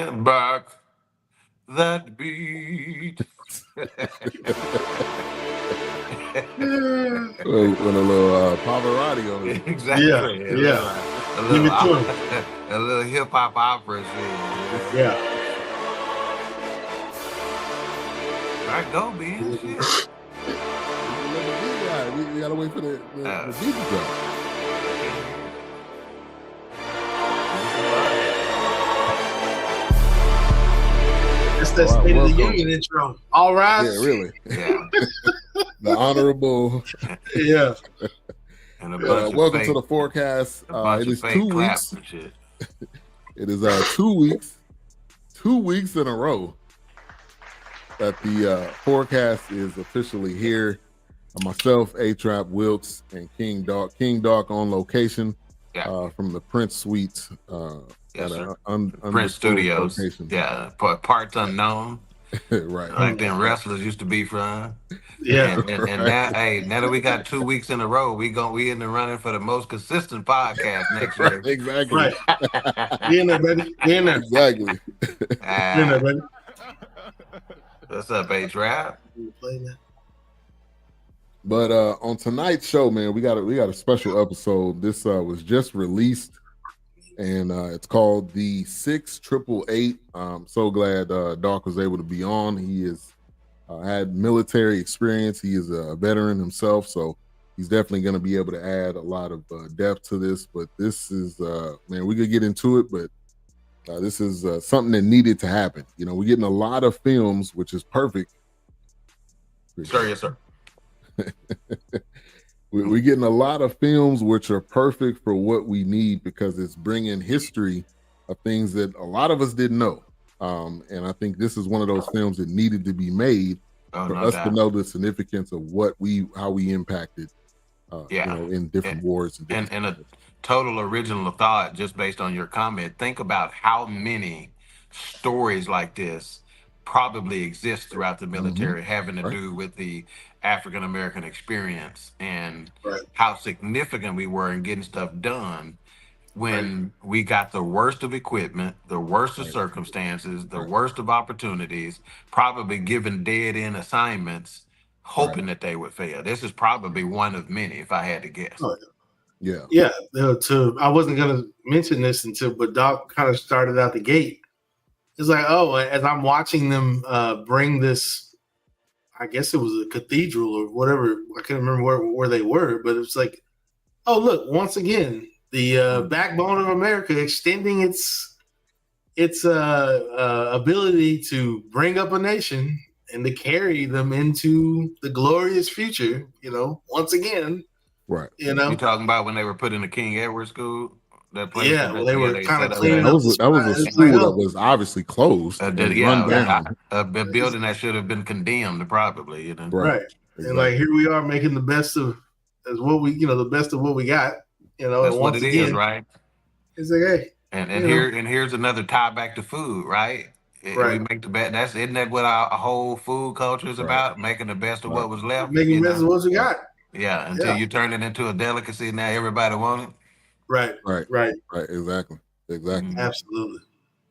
bringing back that beat. With a little Pavarotti on it. Exactly. Yeah. A little hip hop opera scene. Yeah. All right, go, man. Shit. We gotta wait for the beat to drop. It's the State of the Union intro. All rise. Yeah, really. Yeah. The honorable. Yeah. And a welcome to the Fourcast. It is 2 weeks. It is 2 weeks. 2 weeks in a row that the Fourcast is officially here. Myself, A-Trap, Wilkes, and King Doc. King Doc on location from the Prince Suites. Yes, sir. Prince Studios. Location. Yeah, parts unknown. Right. Like them wrestlers used to be from. Yeah. And now, now that we got 2 weeks in a row, we in the running for the most consistent podcast next year. Exactly. Right. We in there, baby. We in there. Exactly. We in there, baby. What's up, A-Trap? But on tonight's show, man, we got a special episode. This was just released, and it's called the 6888. I'm so glad Doc was able to be on. He has had military experience. He is a veteran himself, so he's definitely going to be able to add a lot of depth to this. But this is, man, we could get into it, but this is something that needed to happen. You know, we're getting a lot of films, which is perfect. Sir, yes, sir. We're getting a lot of films which are perfect for what we need because it's bringing history of things that a lot of us didn't know. And I think this is one of those films that needed to be made for us to know the significance of how we impacted you know, in different wars. And a total original thought just based on your comment. Think about how many stories like this probably exist throughout the military having to do with the African American experience and how significant we were in getting stuff done when we got the worst of equipment, the worst of circumstances, the worst of opportunities, probably given dead end assignments, hoping that they would fail. This is probably one of many, if I had to guess. Yeah. I wasn't gonna mention this but Doc kind of started out the gate. It's like, as I'm watching them bring this, I guess it was a cathedral or whatever. I can't remember where they were, but it's like, oh, look, once again, the backbone of America extending its ability to bring up a nation and to carry them into the glorious future, you know, once again. Right. You know, you talking about when they were put in the King Edward School? That place they were kind of cleaning up. That was a school that was obviously closed. A building that should have been condemned, probably. You know, right? Exactly. And like here we are making the best of the best of what we got. You know, that's and what it is, right? It's like, hey, and here's another tie back to food, right? We make the best. Isn't that what our whole food culture is about? Making the best of what was left. Making the best of what you got. Yeah, until you turn it into a delicacy. Now everybody wants it. Right. Exactly. Absolutely.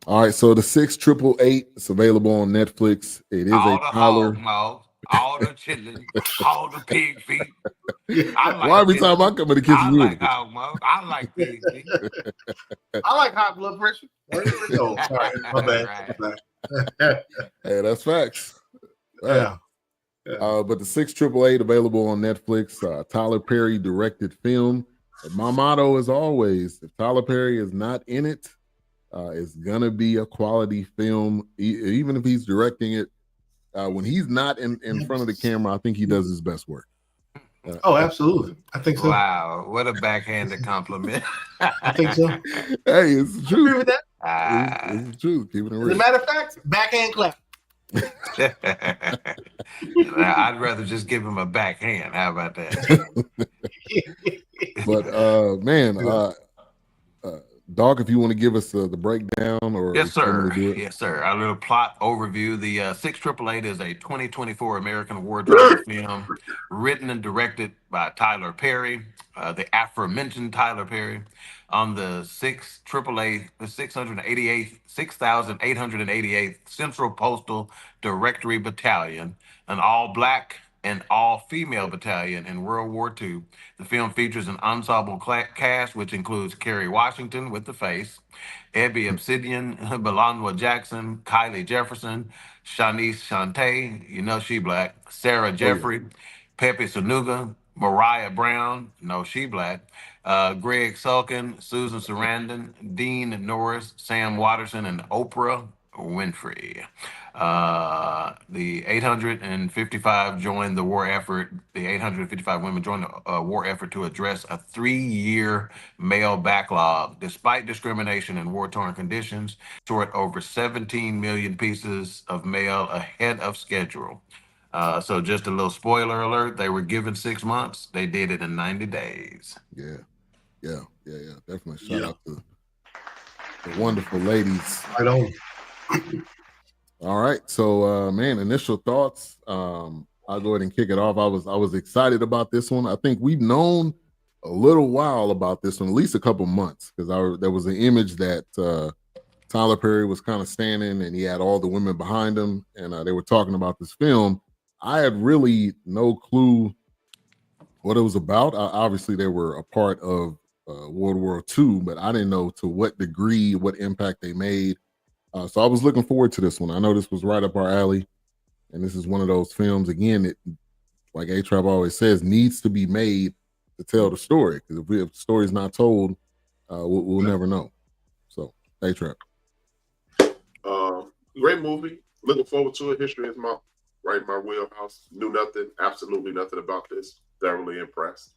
All right. So the 6888 is available on Netflix. It is all a Tyler. All the chitlins, all the pig feet. Why every time I come in the kitchen? I like hog maw. I like pig feet. I like high blood pressure. Oh, sorry, my bad. Hey, that's facts. Yeah. But the 6888 available on Netflix. Tyler Perry directed film. My motto is always, if Tyler Perry is not in it, it's gonna be a quality film. Even if he's directing it, when he's not in front of the camera, I think he does his best work. Absolutely. I think so. Wow, what a backhanded compliment. I think so. Hey, it's the truth. Agree with that? It's the truth. Keeping it real. As a matter of fact, backhand clap. I'd rather just give him a backhand. How about that? But man, Doc, if you want to give us the breakdown, or Yes, if you want me sir. to do it. Yes, sir. Our little plot overview. The 6888 is a 2024 American war drama film written and directed by Tyler Perry, the aforementioned Tyler Perry, on the 6888, the 6,888th Central Postal Directory Battalion, an all-black and all-female battalion in World War II. The film features an ensemble cast, which includes Kerry Washington with the face, Ebony Obsidian, Milauna Jackson, Kylie Jefferson, Shanice Shantay, you know she black, Sarah Oh yeah. Jeffery, Pepi Sonuga, Moriah Brown, no she black, Gregg Sulkin, Susan Sarandon, Dean Norris, Sam Waterston, and Oprah Winfrey. The 855 joined the war effort. The 855 women joined the war effort to address a 3-year male backlog. Despite discrimination in war-torn conditions, short over 17 million pieces of mail ahead of schedule. So just a little spoiler alert, they were given 6 months. They did it in 90 days. Yeah. Definitely shout out to the wonderful ladies. Right on. All right. So man, initial thoughts. I'll go ahead and kick it off. I was excited about this one. I think we've known a little while about this one, at least a couple months, because there was an image that Tyler Perry was kind of standing and he had all the women behind him, and they were talking about this film. I had really no clue what it was about. Obviously, they were a part of World War II, but I didn't know to what degree, what impact they made. So I was looking forward to this one. I know this was right up our alley, and this is one of those films, again, it, like A-Trap always says, needs to be made to tell the story, because if the story's not told, we'll never know. So, A-Trap. Great movie. Looking forward to it. History is my wheelhouse. Knew nothing, absolutely nothing about this. Thoroughly impressed.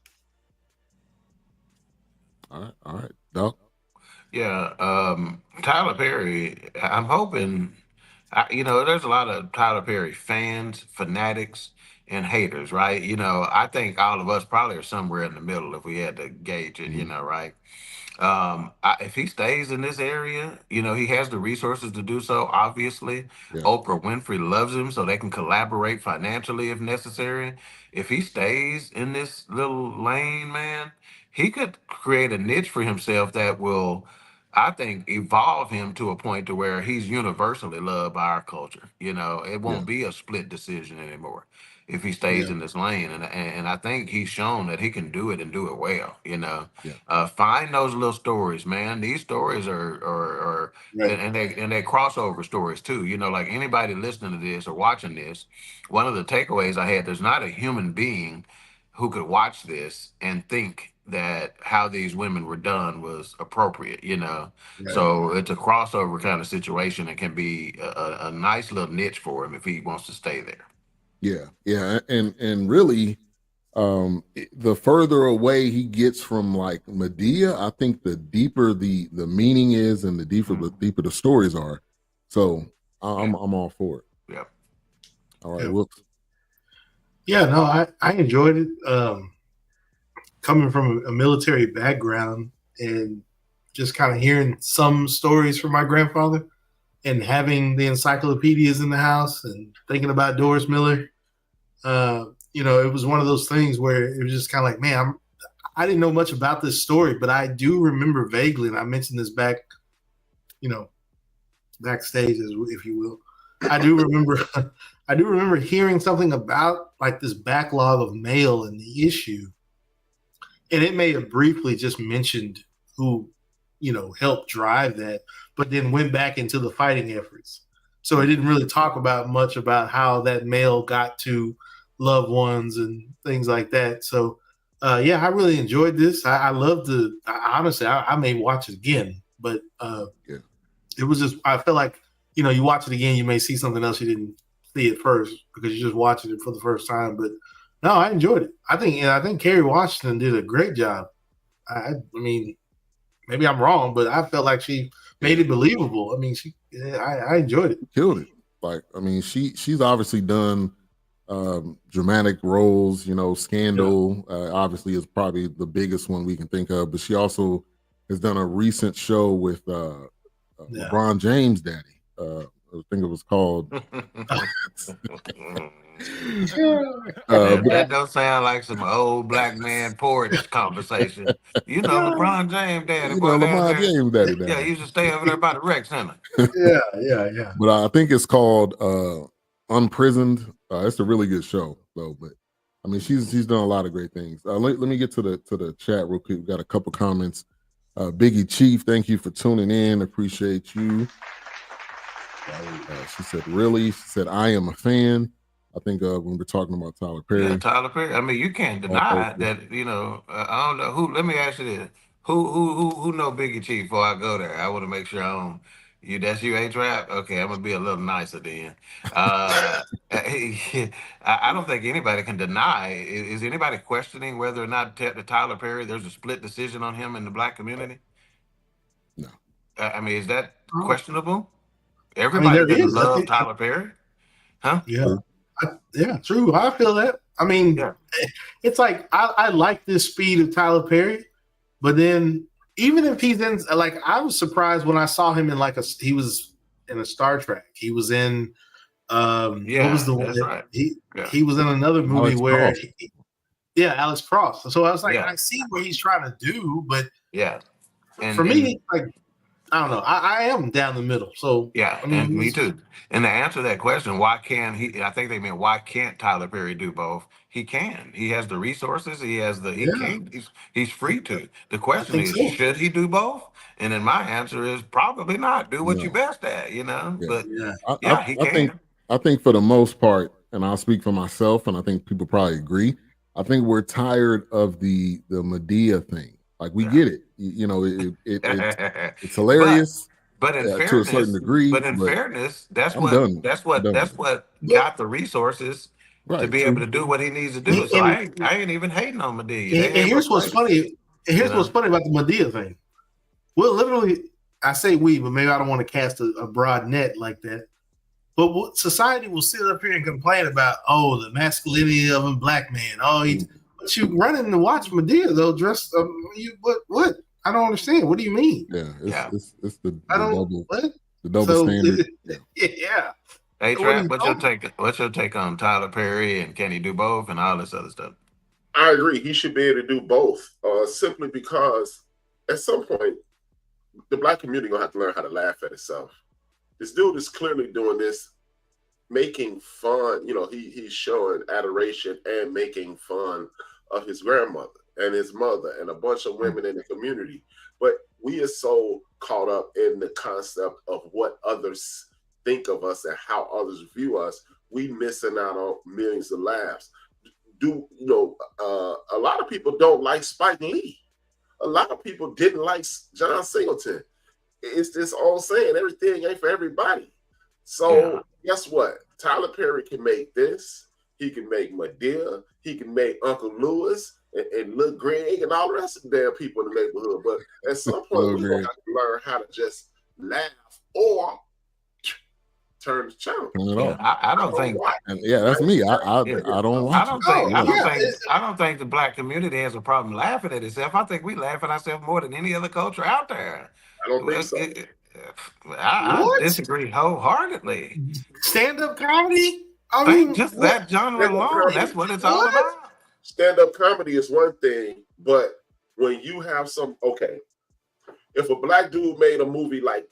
All right, Doc. Yeah, Tyler Perry. I'm hoping, there's a lot of Tyler Perry fans, fanatics, and haters, right? I think all of us probably are somewhere in the middle if we had to gauge it, right? If he stays in this area, he has the resources to do so. Obviously, Yeah. Oprah Winfrey loves him, so they can collaborate financially if necessary. If he stays in this little lane, man, he could create a niche for himself that will, I think, evolve him to a point to where he's universally loved by our culture. It won't be a split decision anymore if he stays in this lane. And I think he's shown that he can do it and do it well. Find those little stories, man. These stories are Right. and they crossover stories too. Like anybody listening to this or watching this, one of the takeaways I had: there's not a human being who could watch this and think that how these women were done was appropriate. Right. So it's a crossover kind of situation and can be a nice little niche for him if he wants to stay there. Yeah, and really, the further away he gets from like Medea, I think the deeper the meaning is, and the deeper the stories are. So I'm all for it. Yeah. All right, Whoops. Yeah, no, I enjoyed it. Coming from a military background and just kind of hearing some stories from my grandfather, and having the encyclopedias in the house and thinking about Doris Miller, it was one of those things where it was just kind of like, man, I didn't know much about this story, but I do remember vaguely, and I mentioned this back, backstage, if you will. I do remember hearing something about like this backlog of mail and the issue, and it may have briefly just mentioned who, helped drive that, but then went back into the fighting efforts. So it didn't really talk about much about how that mail got to loved ones and things like that. So, I really enjoyed this. I loved honestly, I may watch it again, but it was just, I feel like, you watch it again, you may see something else you didn't see at first because you're just watching it for the first time. But no, I enjoyed it. I think Kerry Washington did a great job. I mean, maybe I'm wrong, but I felt like she made it believable. I mean, I enjoyed it. Killed it. Like, I mean, she's obviously done dramatic roles. Scandal obviously is probably the biggest one we can think of, but she also has done a recent show with LeBron James' daddy. I think it was called. That don't sound like some old black man porridge conversation. You know, LeBron James daddy, you know, LeBron James daddy. Yeah, he used to stay over there by the rec center. Yeah. But I think it's called Unprisoned. It's a really good show, though. But I mean, she's done a lot of great things. Let me get to the chat real quick. We got a couple comments. Biggie Chief, thank you for tuning in. Appreciate you. She said, really? She said, I am a fan. I think when we're talking about Tyler Perry. Yeah, Tyler Perry. I mean, you can't deny that. You know, I don't know who. Let me ask you this: who know Biggie Chief? Before I go there, I want to make sure I don't. You, that's you, A-Trap? Okay, I'm gonna be a little nicer then. I don't think anybody can deny. Is anybody questioning whether or not Tyler Perry? There's a split decision on him in the black community. No. I mean, is that questionable? Everybody didn't love Tyler Perry, huh? Yeah. Yeah, true. I feel that. I mean, it's like I like this speed of Tyler Perry, but then even if he's in, like, I was surprised when I saw him in he was in a Star Trek. He was in what was the one? Right. He was in another movie Alex Cross. So I was like, I see what he's trying to do, but for me, like, I don't know. I am down the middle. So I mean, and me too. And to answer that question, why can't he? I think they mean why can't Tyler Perry do both? He can. He has the resources. He has the. He can. He's free to. The question is, should he do both? And then my answer is probably not. Do what you're best at. You know. Yeah. But he can. I think for the most part, and I'll speak for myself, and I think people probably agree. I think we're tired of the Medea thing. Like, we get it, you know, it's hilarious, but in fairness, to a certain degree. But in fairness, that's what got the resources to be able to do what he needs to do. So I ain't even hating on Medea. And here's what's funny. And here's what's funny about the Medea thing. Well, literally, I say we, but maybe I don't want to cast a broad net like that. But what society will sit up here and complain about, the masculinity of a black man. But you running to watch Medea though, dressed what? I don't understand. What do you mean? It's the double So, standard. Yeah. Hey, Trap, what's your take on Tyler Perry, and can he do both and all this other stuff? I agree. He should be able to do both, simply because at some point the black community gonna have to learn how to laugh at itself. This dude is clearly doing this, making fun. You know, he's showing adoration and making fun of his grandmother and his mother and a bunch of women in the community. But we are so caught up in the concept of what others think of us and how others view us, we missing out on millions of laughs. A lot of people don't like Spike Lee. A lot of people didn't like John Singleton. It's this old saying, everything ain't for everybody. So guess what? Tyler Perry can make this. He can make Medea. He can make Uncle Lewis and Lil Greg and all the rest of the damn people in the neighborhood. But at some point, we're going to have to learn how to just laugh or turn the channel. I don't think. That's me. I don't watch I don't think the black community has a problem laughing at itself. I think we laugh at ourselves more than any other culture out there. I don't think so. I disagree wholeheartedly. Stand-up comedy? I mean, just that genre alone, that's what it's all about. Stand-up comedy is one thing, but when you have if a black dude made a movie like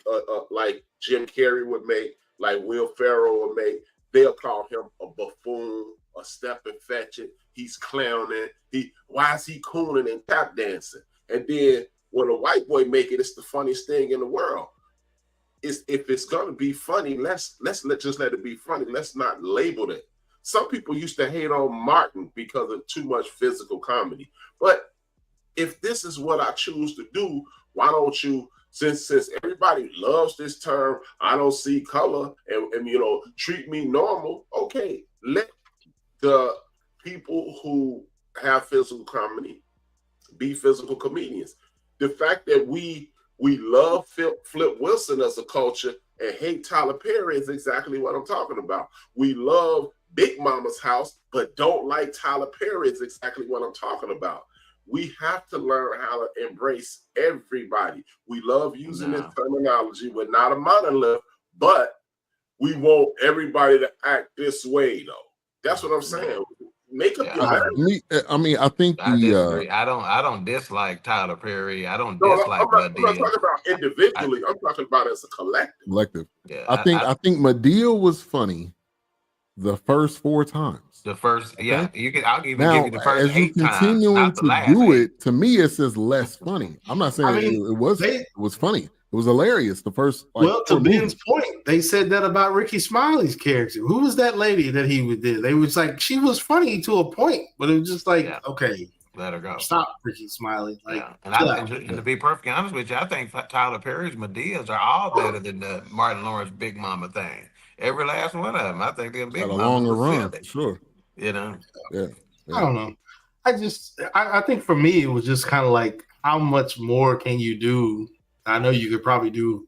Jim Carrey would make, like Will Ferrell would make, they'll call him a buffoon, a step and fetch it. He's clowning. Why is he cooning and tap dancing? And then when a white boy make it, it's the funniest thing in the world. If it's gonna be funny, let's just let it be funny. Let's not label it. Some people used to hate on Martin because of too much physical comedy. But if this is what I choose to do, why don't you, since everybody loves this term, I don't see color, and treat me normal. Okay, let the people who have physical comedy be physical comedians. The fact that we love Flip Wilson as a culture and hate Tyler Perry is exactly what I'm talking about. We love Big Mama's House, but don't like Tyler Perry is exactly what I'm talking about. we have to learn how to embrace everybody. We love using this terminology. We're not a monolith, but we want everybody to act this way, though. That's what I'm saying. Make up your mind. I think I disagree. I don't dislike Tyler Perry. I don't dislike I'm not Madea. talking about individually. I'm talking about as a collective. Yeah, I think Madea was funny the first 4 times. The first, I'll give you the first as you 8 times. continuing to do it, to me, it's just less funny. I'm not saying it was funny. It was hilarious the first. To Ben's point, they said that about Ricky Smiley's character. Who was that lady that he did? They was like, she was funny to a point, but it was just like, okay, let her go. Stop, Ricky Smiley. And to be perfectly honest with you, I think Tyler Perry's Medeas are all better than the Martin Lawrence Big Mama thing. Every last one of them. I think they're big. A longer run, for sure. You know. Yeah. I don't know. I think for me it was just kind of like, how much more can you do? I know you could probably do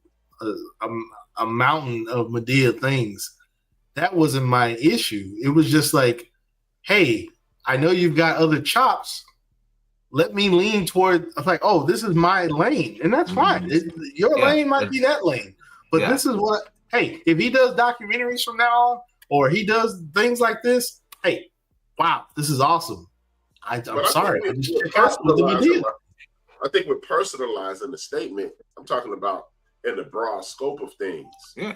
a mountain of Madea things. That wasn't my issue. It was just like, hey, I know you've got other chops. Let me lean toward. I'm like, oh, this is my lane, and that's fine. Your lane might be that lane, but this is what. Hey, if he does documentaries from now on, or he does things like this, hey, wow, this is awesome. I'm sorry. I think we're personalizing the statement. I'm talking about in the broad scope of things. Yeah.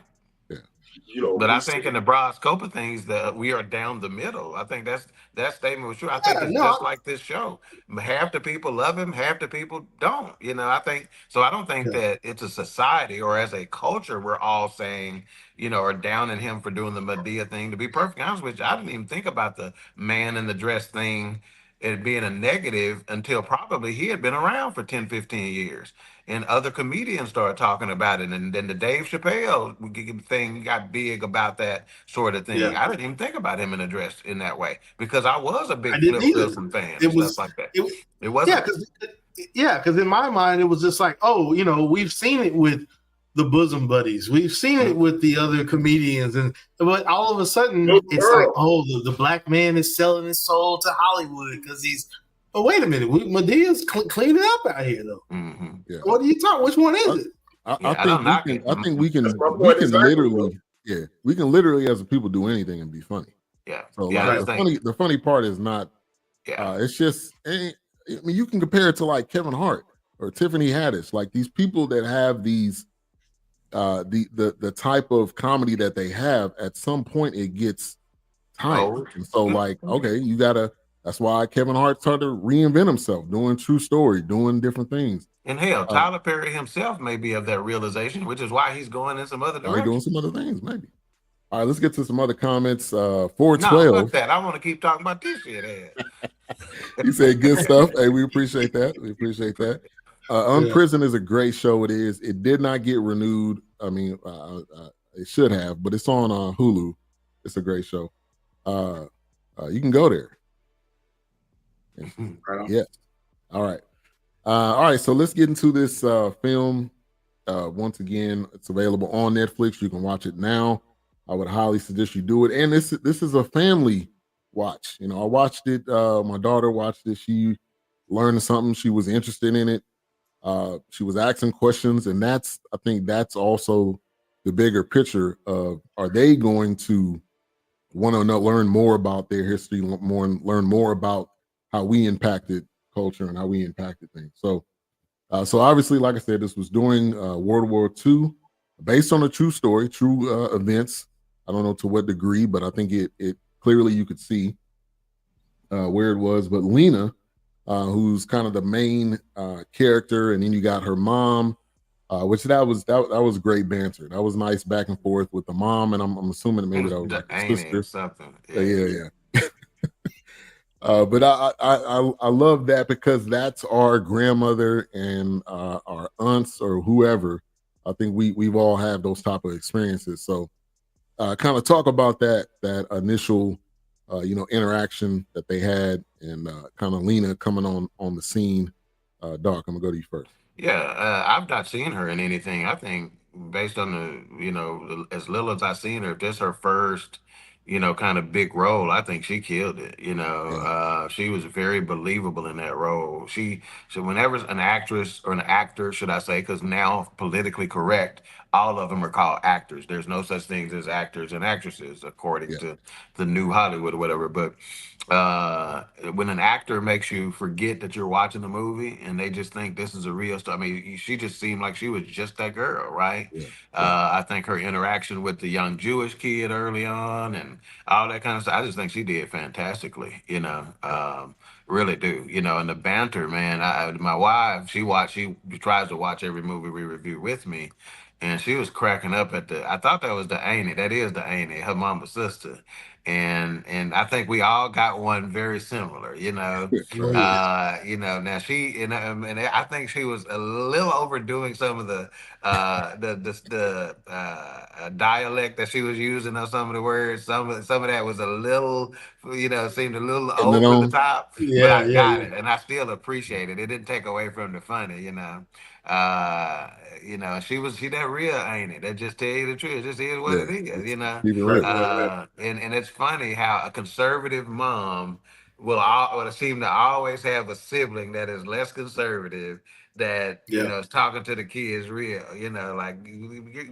You know, but I think in the broad scope of things that we are down the middle. I think that statement was true. I think it's just like this show. Half the people love him, half the people don't. You know, I think so. I don't think that it's a society or as a culture we're all saying, you know, or downing him for doing the Madea thing. To be perfectly honest with you, I didn't even think about the man in the dress thing it being a negative until probably he had been around for 10, 15 years. And other comedians started talking about it. And then the Dave Chappelle thing got big about that sort of thing. Yeah. I didn't even think about him in a dress in that way because I was a big Flip Wilson fan and stuff like that. It wasn't. Because in my mind, it was just like, oh, you know, we've seen it with the Bosom Buddies. We've seen it with the other comedians. But all of a sudden, it's like, oh, the black man is selling his soul to Hollywood because he's. Oh, wait a minute. Medea's cleaning up out here, though. Mm-hmm. Yeah. What are you talking? Which one is it? I think we can literally, we can literally as a people do anything and be funny. Yeah. So the funny part is not. It's just. I mean, you can compare it to like Kevin Hart or Tiffany Haddish, like these people that have these, the type of comedy that they have. At some point, it gets tired, and so like, okay, you gotta. That's why Kevin Hart started to reinvent himself, doing True Story, doing different things. And hell, Tyler Perry himself may be of that realization, which is why he's going in some other direction. Doing some other things, maybe. All right, let's get to some other comments. 412. No, fuck that. I want to keep talking about this shit. He said good stuff. Hey, we appreciate that. We appreciate that. Unprisoned is a great show. It is. It did not get renewed. I mean, it should have, but it's on Hulu. It's a great show. You can go there. Yeah. All right. So let's get into this film. Once again, it's available on Netflix. You can watch it now. I would highly suggest you do it. And this is a family watch. You know, I watched it. My daughter watched it. She learned something. She was interested in it. She was asking questions, and I think that's also the bigger picture of, are they going to want to learn more about their history, learn more about how we impacted culture and how we impacted things. So obviously, like I said, this was during World War II, based on a true story, true events. I don't know to what degree, but I think it clearly you could see where it was. But Lena, who's kind of the main character, and then you got her mom, which that was great banter. That was nice back and forth with the mom, and I'm assuming maybe that was like the sister. Something. Yeah. But I love that because that's our grandmother and our aunts or whoever. I think we've all had those type of experiences. So kind of talk about that initial interaction that they had, and kind of Lena coming on the scene. Doc, I'm gonna go to you first. Yeah, I've not seen her in anything. I think based on the as little as I've seen her, if this is her first kind of big role, I think she killed it. She was very believable in that role. So whenever an actress or an actor, should I say, because now politically correct, all of them are called actors. There's no such things as actors and actresses according to the new Hollywood or whatever. But when an actor makes you forget that you're watching a movie and they just think this is a real story. I mean, she just seemed like she was just that girl, right? I think her interaction with the young Jewish kid early on and all that kind of stuff, I just think she did fantastically, really do, and the banter, man. My wife, she tries to watch every movie we review with me. And she was cracking up I thought that was the Auntie. That is the Auntie, her mama's sister. And I think we all got one very similar, now and I think she was a little overdoing some of the dialect that she was using on some of the words. Some of that was a little, seemed a little over the top, but I got it, and I still appreciate it. It didn't take away from the funny, she that real, ain't it? That just tell you the truth. It just is what it is, and it's funny how a conservative mom will seem to always have a sibling that is less conservative that is talking to the kids real, like,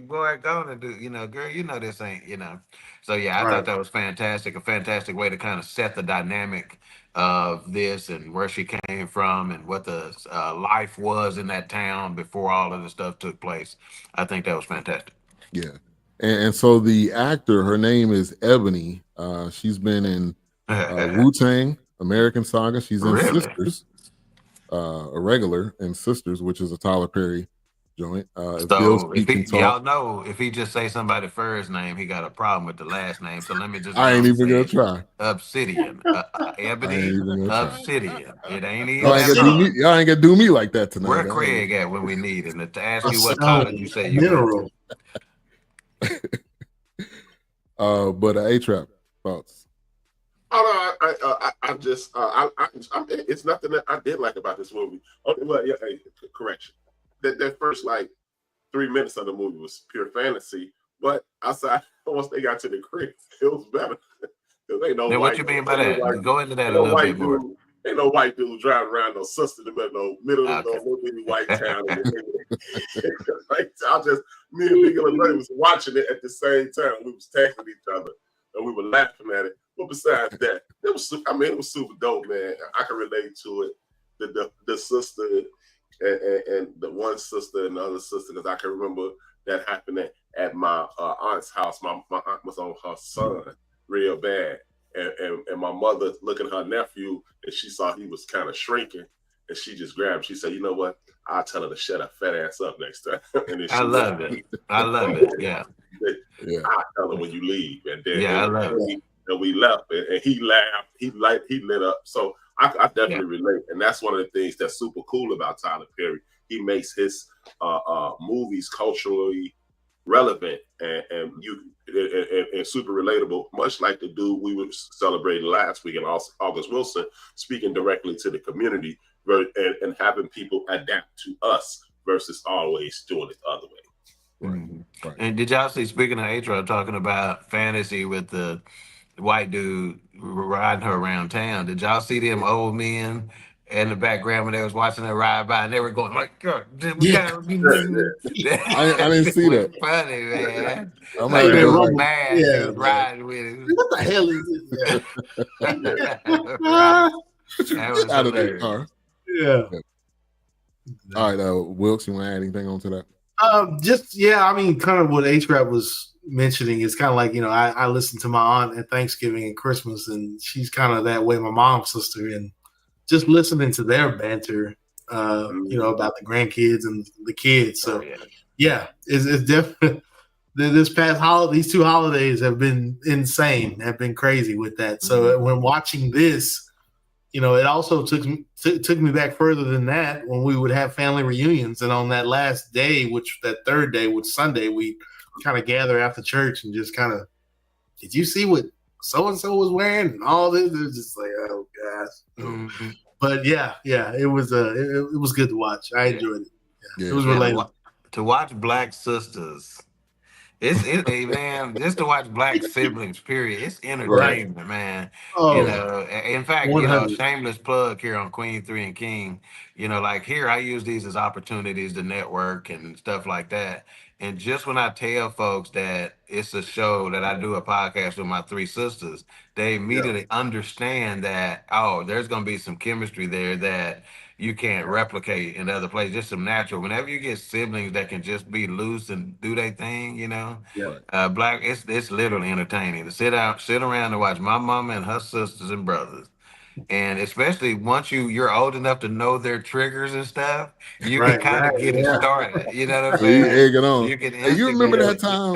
boy, go on and do, girl, this ain't, So I thought that was fantastic, a fantastic way to kind of set the dynamic of this and where she came from and what the life was in that town before all of the stuff took place. I think that was fantastic. Yeah. And so the actor, her name is Ebony. She's been in Wu-Tang, American Saga. She's in Sisters, a regular in Sisters, which is a Tyler Perry joint. Y'all know, if he just say somebody's first name, he got a problem with the last name. So let me just. I ain't even gonna try. Obsidian, Ebony Obsidian. It ain't even. Y'all ain't gonna do me like that tonight. Where Craig at when we need him to ask you what college you say you mineral. But A-Trap thoughts. Oh no, it's nothing that I did like about this movie. Correction. That first like 3 minutes of the movie was pure fantasy, but outside once they got to the crib, it was better. Ain't no what you mean by that? Go into that a little bit more. Ain't no white dude driving around no sister in no middle of no little white town. Me and Big and Brother was watching it at the same time. We was texting each other and we were laughing at it. But besides that, it was super dope, man. I can relate to it. The sister and the one sister and the other sister, because I can remember that happening at my aunt's house. My aunt was on her son real bad. And my mother looking at her nephew, and she saw he was kind of shrinking, and she just grabbed him. She said, "You know what? I'll tell her to shut her fat ass up next time." I love it. Yeah. I'll tell her when you leave. And then I love it. And we left, and he laughed. He lit up. So I definitely relate, and that's one of the things that's super cool about Tyler Perry. He makes his movies culturally relevant and super relatable, much like the dude we were celebrating last week in August Wilson, speaking directly to the community and having people adapt to us versus always doing it the other way. Right. And did y'all see, speaking of A-Trap, talking about fantasy with the white dude riding her around town, did y'all see them old men in the background when they was watching her ride by and they were going like, God, I didn't see that. Funny, man. I'm like they were mad. He was riding with him. What the hell is this? That was out of that car. Yeah. All right, Wilkes, you want to add anything on to that? Kind of what A-Trap was mentioning is kind of like, I listen to my aunt at Thanksgiving and Christmas, and she's kind of that way, my mom's sister, and just listening to their banter, about the grandkids and the kids. So, it's definitely this past these two holidays have been insane, have been crazy with that. So when watching this, it also took me back further than that when we would have family reunions, and on that last day, that third day, which Sunday, we kind of gather after church and just kind of, did you see what so and so was wearing and all this? It was just like, oh gosh. But it was good to watch. I enjoyed it. It was relatable. To watch Black sisters Hey, man, just to watch black siblings, period. It's Right. entertainment, man. You Oh, know, in fact, 100. shameless plug here on Queen 3 and King. Like here, I use these as opportunities to network and stuff like that. And just when I tell folks that it's a show that I do a podcast with my three sisters, they immediately understand that, oh, there's going to be some chemistry there that you can't replicate in other places. Just some natural. Whenever you get siblings that can just be loose and do their thing, Yeah. black, it's literally entertaining to sit around and watch my mama and her sisters and brothers. And especially once you're old enough to know their triggers and stuff, you can Right. kind Right. of get it Yeah. started. You know what I'm So you saying? egg it on. You can Hey, you remember instigate that it. time?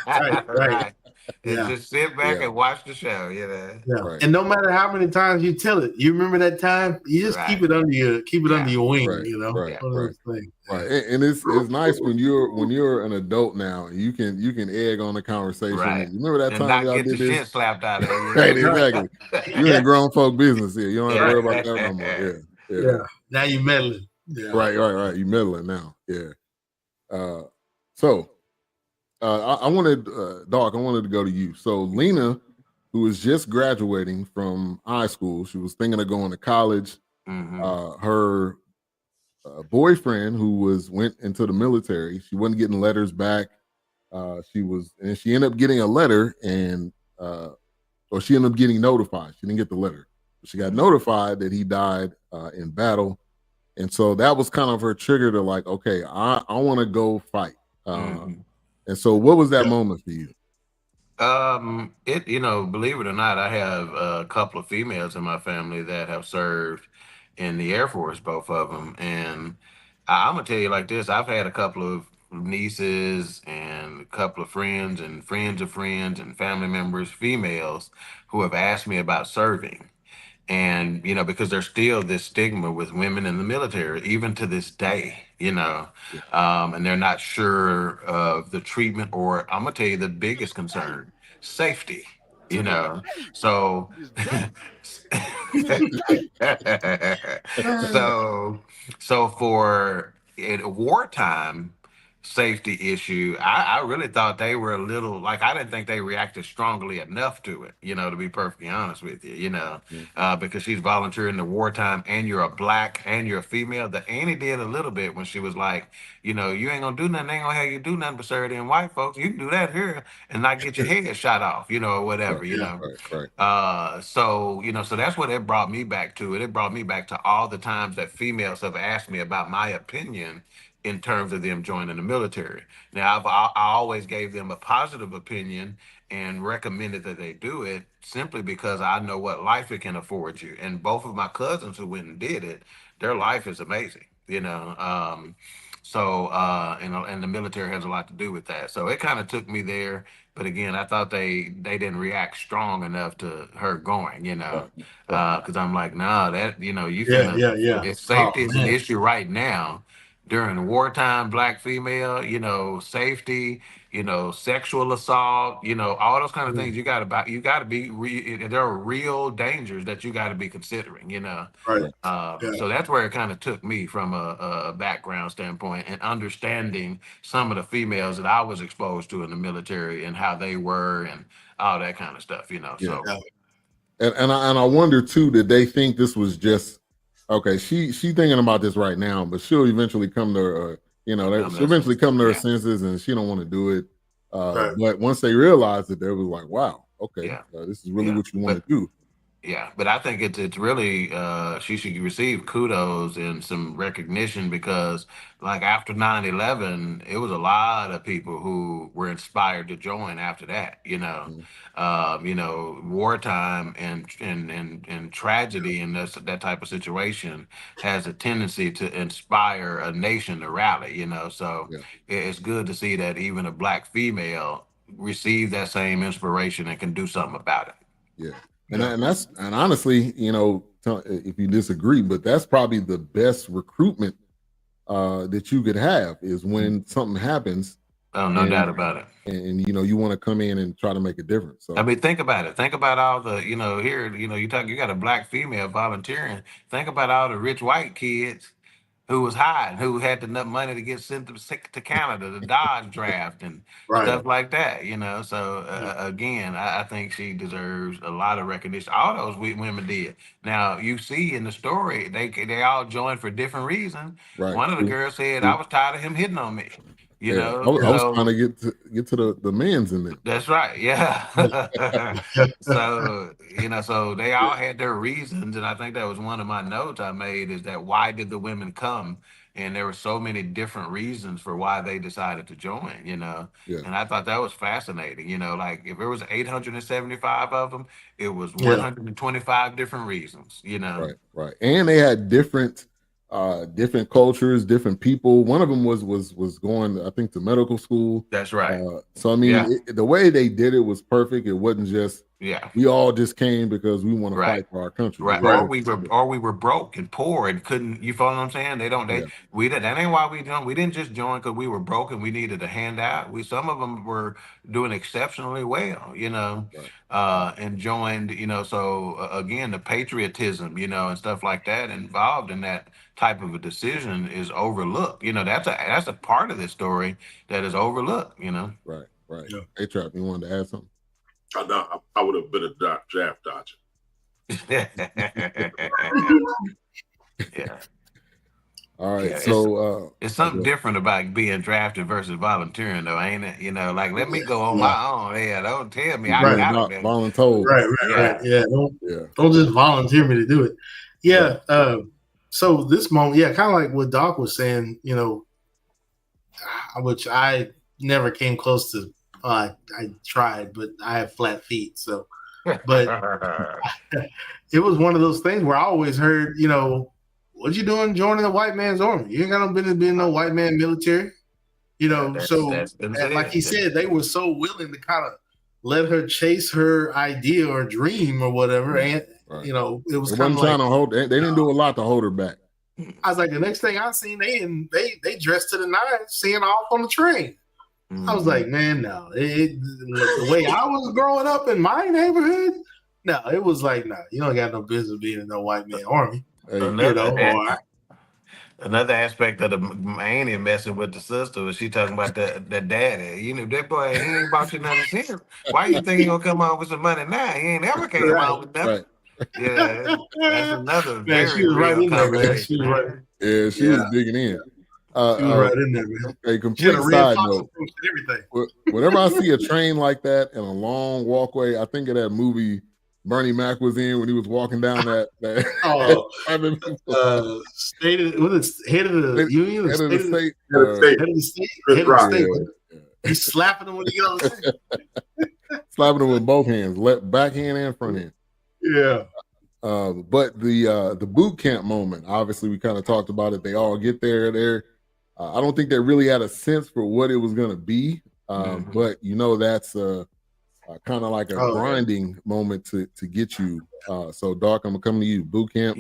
Right. Right. Right. And Yeah. just sit back Yeah. and watch the show, Yeah. Right. And no matter how many times you tell it, you remember that time, you just keep Right. it under your wing, Right. Right. One of Right. those things. Right. And it's nice when you're an adult now and you can egg on the conversation. Right. You remember that And time not y'all get the did this? shit slapped out of you. Right, exactly. You Yeah. in grown folk business here. You don't have to Yeah. worry about that no more. Yeah. Yeah. Now you meddling. Yeah. Right. You meddling now. Yeah. So I wanted Doc, I wanted to go to you. So Lena, who was just graduating from high school, she was thinking of going to college. Her boyfriend, who went into the military, she wasn't getting letters back. She ended up getting a letter, and or she ended up getting notified. She didn't get the letter. She got notified that he died in battle, and so that was kind of her trigger to like, okay, I want to go fight. And so, what was that moment for you? Believe it or not, I have a couple of females in my family that have served in the Air Force, both of them. And I'm gonna tell you like this: I've had a couple of nieces and a couple of friends and friends of friends and family members, females, who have asked me about serving. And because there's still this stigma with women in the military even to this day, and they're not sure of the treatment, or I'm gonna tell you the biggest concern: safety. So so for a wartime safety issue, I really thought they were a little, like, I didn't think they reacted strongly enough to it, to be perfectly honest with you, because she's volunteering the wartime and you're a black and you're a female. The Annie did a little bit when she was like, you ain't gonna do nothing, they ain't gonna have you do nothing but serve them white folks. You can do that here and not get your head shot off, or whatever, Right. So that's what it brought me back to. It brought me back to all the times that females have asked me about my opinion in terms of them joining the military. Now, I always gave them a positive opinion and recommended that they do it simply because I know what life it can afford you. And both of my cousins who went and did it, their life is amazing, and the military has a lot to do with that. So it kind of took me there. But again, I thought they didn't react strong enough to her going, because I'm like, nah, that, Yeah. if Oh, safety is an man. issue right now during wartime, black female, safety, sexual assault, all those kind of things you got to there are real dangers that you got to be considering, Right. So that's where it kind of took me from a background standpoint and understanding some of the females that I was exposed to in the military and how they were and all that kind of stuff, So and I wonder too, did they think this was just okay? She thinking about this right now, but she'll eventually come to she'll eventually come to her senses, and she don't want to do it. But once they realized it, they was like, wow, okay, this is really what you want to do. Yeah, but I think it's really she should receive kudos and some recognition because like after 9/11, it was a lot of people who were inspired to join after that, wartime and tragedy and that type of situation has a tendency to inspire a nation to rally, so it's good to see that even a black female receive that same inspiration and can do something about it. Yeah. And honestly, if you disagree, but that's probably the best recruitment that you could have is when something happens. Oh, no doubt about it. And you want to come in and try to make a difference. So I mean, think about it. Think about all the, here, you got a black female volunteering. Think about all the rich white kids who was hiding, who had enough money to get sent to Canada, the Dodge draft and Right. stuff like that, you know. So again, I think she deserves a lot of recognition. All those women did. Now you see in the story, they all joined for different reasons. Right. One of the girls said, "I was tired of him hitting on me." You Yeah, know, I was trying to get to the men's in there. That's right. Yeah. So, you know, so they all had their reasons. And I think that was one of my notes I made is that why did the women come? And there were so many different reasons for why they decided to join, you know. Yeah. And I thought that was fascinating. You know, like if there was 875 of them, it was Yeah. 125 different reasons, you know. Right. And they had different cultures, different people. One of them was going, I think, to medical school. That's right. So I mean, the way they did it was perfect. It wasn't just we all just came because we want to fight for our country. Right. Or we were broke and poor and couldn't, you follow what I'm saying? That ain't why we didn't just join because we were broke and we needed a handout. Some of them were doing exceptionally well, you know, and joined, you know, so again, the patriotism, you know, and stuff like that involved in that type of a decision is overlooked. You know, that's a part of this story that is overlooked, you know. Right. Yeah. Hey, Trap, you wanted to add something? I would have been a draft dodger. Yeah. All right. So it's something different about being drafted versus volunteering, though, ain't it? You know, like let me go on my own. Yeah, don't tell me I got it. Voluntold. Right. Yeah. Don't just volunteer me to do it. Yeah. So this moment, kind of like what Doc was saying, you know, which I never came close to. I tried, but I have flat feet. So, but it was one of those things where I always heard, you know, what you doing joining the white man's army? You ain't got no business being no white man military. You know, like he said, they were so willing to kind of let her chase her idea or dream or whatever. And, you know, it was kind of trying to hold, they didn't do a lot to hold her back. I was like, the next thing I seen, they dressed to the nines, seeing off on the train. I was like, man, no. The way I was growing up in my neighborhood, no, it was like, no, you don't got no business being in no white man army. Another aspect of the Annie messing with the sister was she talking about the daddy. You know, that boy, he ain't bought you nothing since. Why you think he gonna come out with some money now? He ain't ever came out with nothing. Yeah, that's another very real conversation. She was digging in. She was right in there, man. A complete side note. Whenever I see a train like that and a long walkway, I think of that movie Bernie Mac was in when he was walking down that head of the union, head of the state. He's slapping him when he goes. Slapping him with both hands, back hand and front hand. Yeah. But the boot camp moment, obviously we kind of talked about it. They all get there. I don't think they really had a sense for what it was going to be. But you know, that's kind of like a grinding moment to get you. So Doc, I'm gonna come to you. Boot camp.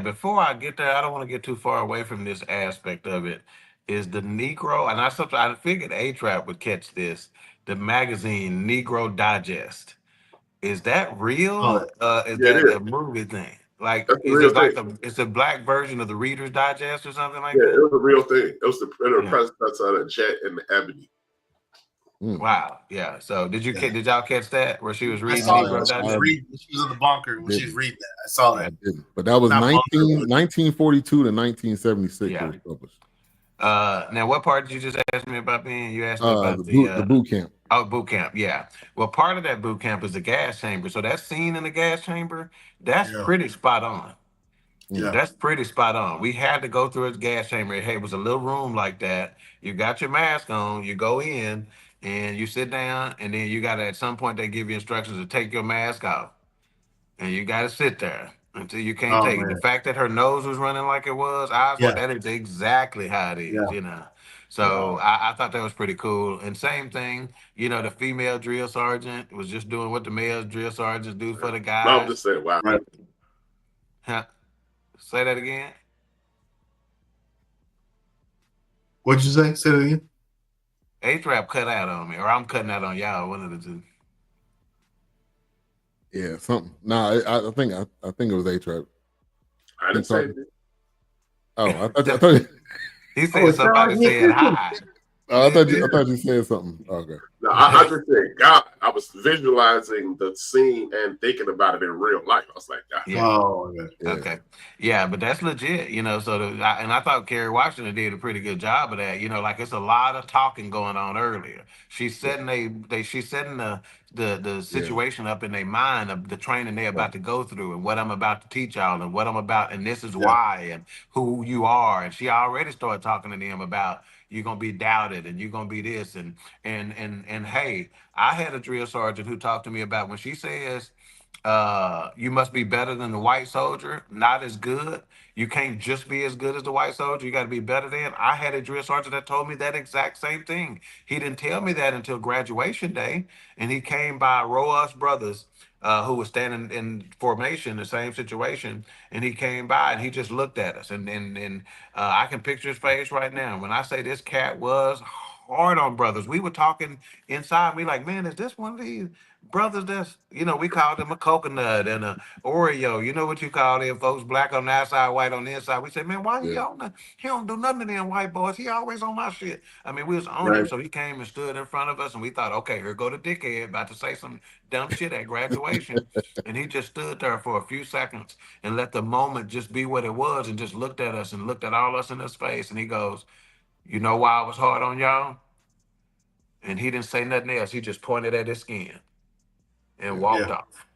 Before I get there, I don't want to get too far away from this aspect of it. Is the Negro, and I figured A-Trap would catch this. The magazine Negro Digest. Is that real? Is that a movie thing? Like, is it like it's a black version of the Reader's Digest or something like that? Yeah, it was a real thing. It was the presidents of the Jet and the Ebony. Wow. Yeah. So did y'all catch that where she was reading? She was in the bunker when she was reading that. I saw that. But that was 1942 to 1976. Yeah. Now, what part did you just ask me about being? You asked me about the boot camp. Oh, boot camp, yeah. Well, part of that boot camp is the gas chamber. So that scene in the gas chamber, that's pretty spot on. Yeah. That's pretty spot on. We had to go through his gas chamber. Hey, it was a little room like that. You got your mask on, you go in, and you sit down, and then you got to, at some point, they give you instructions to take your mask off. And you got to sit there until you can't take it. The fact that her nose was running like it was, that is exactly how it is, you know. So I thought that was pretty cool. And same thing, you know, the female drill sergeant was just doing what the male drill sergeants do for the guys. I'm just saying, wow. Huh? Say that again. What'd you say? Say that again. A-Trap cut out on me, or I'm cutting out on y'all. One of the two. Yeah, something. No, I think it was A-Trap. I didn't say it. Oh, I thought He Oh, said it sound somebody like said you hi. I thought you said something. Okay. No, I just said God. I was visualizing the scene and thinking about it in real life. I was like, God. Yeah. Oh, yeah. Yeah. Okay. Yeah, but that's legit, you know. So, and I thought Kerry Washington did a pretty good job of that. You know, like it's a lot of talking going on earlier. She's setting she's setting the situation up in their mind of the training they're about to go through and what I'm about to teach y'all and what I'm about and this is why and who you are. And she already started talking to them about you're gonna be doubted and you're gonna be this and hey, I had a drill sergeant who talked to me about when she says you must be better than the white soldier, not as good. You can't just be as good as the white soldier. You got to be better than. I had a drill sergeant that told me that exact same thing. He didn't tell me that until graduation day, and he came by Roas Brothers, who was standing in formation, the same situation, and he came by and he just looked at us, and I can picture his face right now. When I say this cat was hard on brothers, we were talking inside. We like, man, is this one of these brothers that's, you know, we called him a coconut and a Oreo. You know what you call them folks, black on the outside, white on the inside. We said, man, why he on the, he don't do nothing to them white boys. He always on my shit. I mean, we was on him, Right. so he came and stood in front of us and we thought, okay, here go the dickhead about to say some dumb shit at graduation. And he just stood there for a few seconds and let the moment just be what it was and just looked at us and looked at all us in his face and he goes, you know why I was hard on y'all? And he didn't say nothing else. He just pointed at his skin and walked off.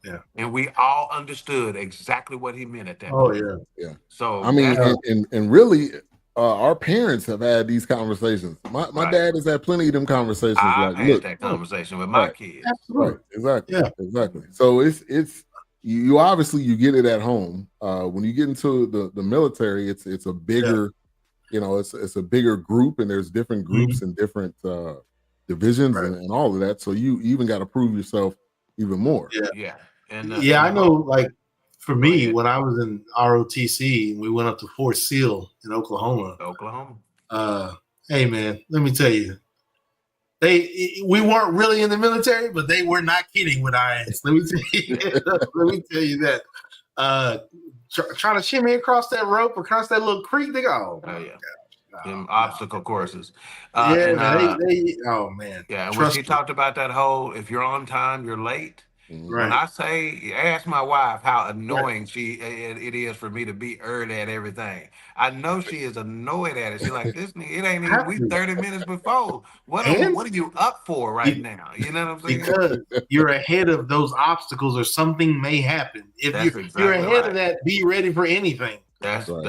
Yeah. And we all understood exactly what he meant at that Oh, point. yeah. So I mean, that's, and really, our parents have had these conversations. My Right. dad has had plenty of them conversations. I've Like, had look, that conversation with my kids. right, exactly, Yeah. exactly. So it's you obviously you get it at home. When you get into the military, it's a bigger, you know, it's a bigger group, and there's different groups and different divisions and all of that. So you even got to prove yourself even more. Yeah. And And I know, like for Go me, ahead. when I was in ROTC, we went up to Fort Sill in Oklahoma. Hey man, let me tell you, we weren't really in the military, but they were not kidding with our ass. Let me tell you, that. Trying to shimmy across that rope, across that little creek, they go, oh yeah. Them obstacle courses. Yeah, man. Oh man. Yeah, and when she talked about that whole, if you're on time, you're late. When I say, ask my wife how annoying it is for me to be early at everything. I know she is annoyed at it. She's like, this nigga, it ain't even, we 30 minutes before. What are you up for right now? You know what I'm saying? Because you're ahead of those obstacles or something may happen. If you're ahead of that, be ready for anything. That's and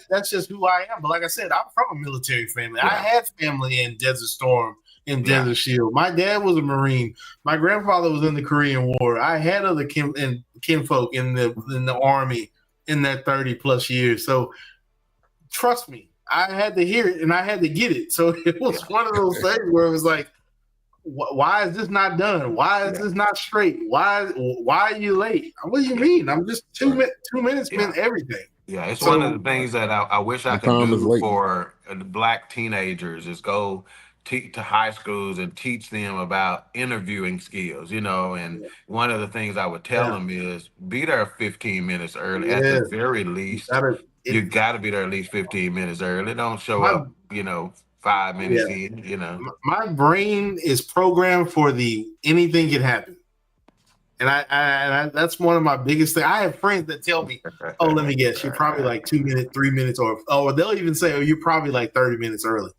that's just who I am. But like I said, I'm from a military family. I had family in Desert Storm, in Desert Shield. My dad was a Marine. My grandfather was in the Korean War. I had other kinfolk in the Army in that 30 plus years. So trust me, I had to hear it and I had to get it. So it was one of those things where it was like, why is this not done? Why is this not straight? Why are you late? What do you mean? I'm just 2 minutes meant everything. Yeah, it's one of the things that I wish I could do for black teenagers is go to high schools and teach them about interviewing skills, you know, and one of the things I would tell them is be there 15 minutes early at the very least. You got to be there at least 15 minutes early. Don't show up, you know, 5 minutes in, you know. My brain is programmed for anything can happen. And I that's one of my biggest things. I have friends that tell me, oh, let me guess, you're probably like 2 minutes, 3 minutes, or they'll even say, oh, you're probably like 30 minutes early.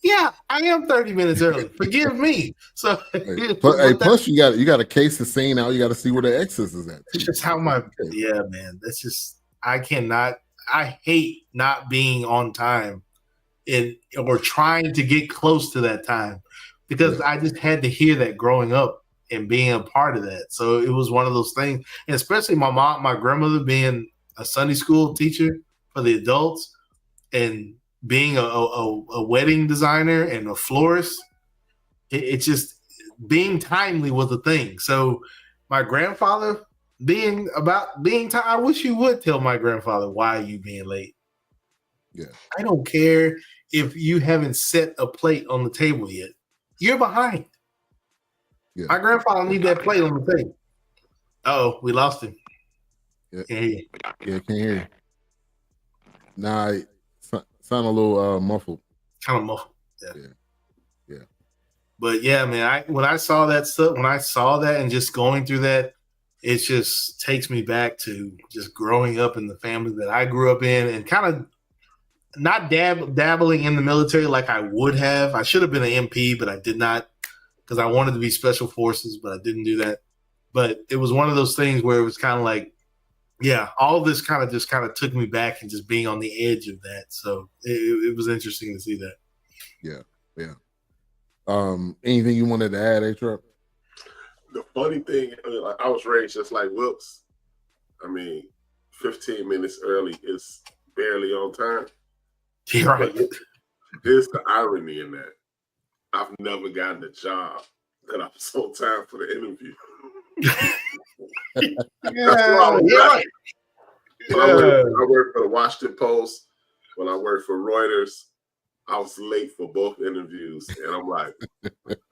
Yeah, I am 30 minutes early. Forgive me. So plus you got a case the scene out. You got to see where the excess is at. It's just how man. That's just I hate not being on time or trying to get close to that time because I just had to hear that growing up and being a part of that. So it was one of those things, and especially my grandmother being a Sunday school teacher for the adults and being a wedding designer and a florist, it's just being timely was a thing. So my grandfather being time, I wish you would tell my grandfather, why are you being late? Yeah. I don't care if you haven't set a plate on the table yet. You're behind. Yeah. My grandfather need that plate on the table. Oh, we lost him. Yeah, can't hear you. Nah, sound a little muffled. Kind of muffled. Yeah. But yeah, man, when I saw that and just going through that, it just takes me back to just growing up in the family that I grew up in and kind of not dabbling in the military like I would have. I should have been an MP, but I did not because I wanted to be special forces, but I didn't do that. But it was one of those things where it was kind of like, yeah, all of this kind of took me back and just being on the edge of that. So it was interesting to see that. Yeah. Anything you wanted to add, A-Truck? The funny thing, I was raised just like Wilkes. I mean, 15 minutes early is barely on time. You're right. Here's the irony in that. I've never gotten a job that I was on time for the interview. Yeah. I worked for the Washington Post. When I worked for Reuters, I was late for both interviews. And I'm like,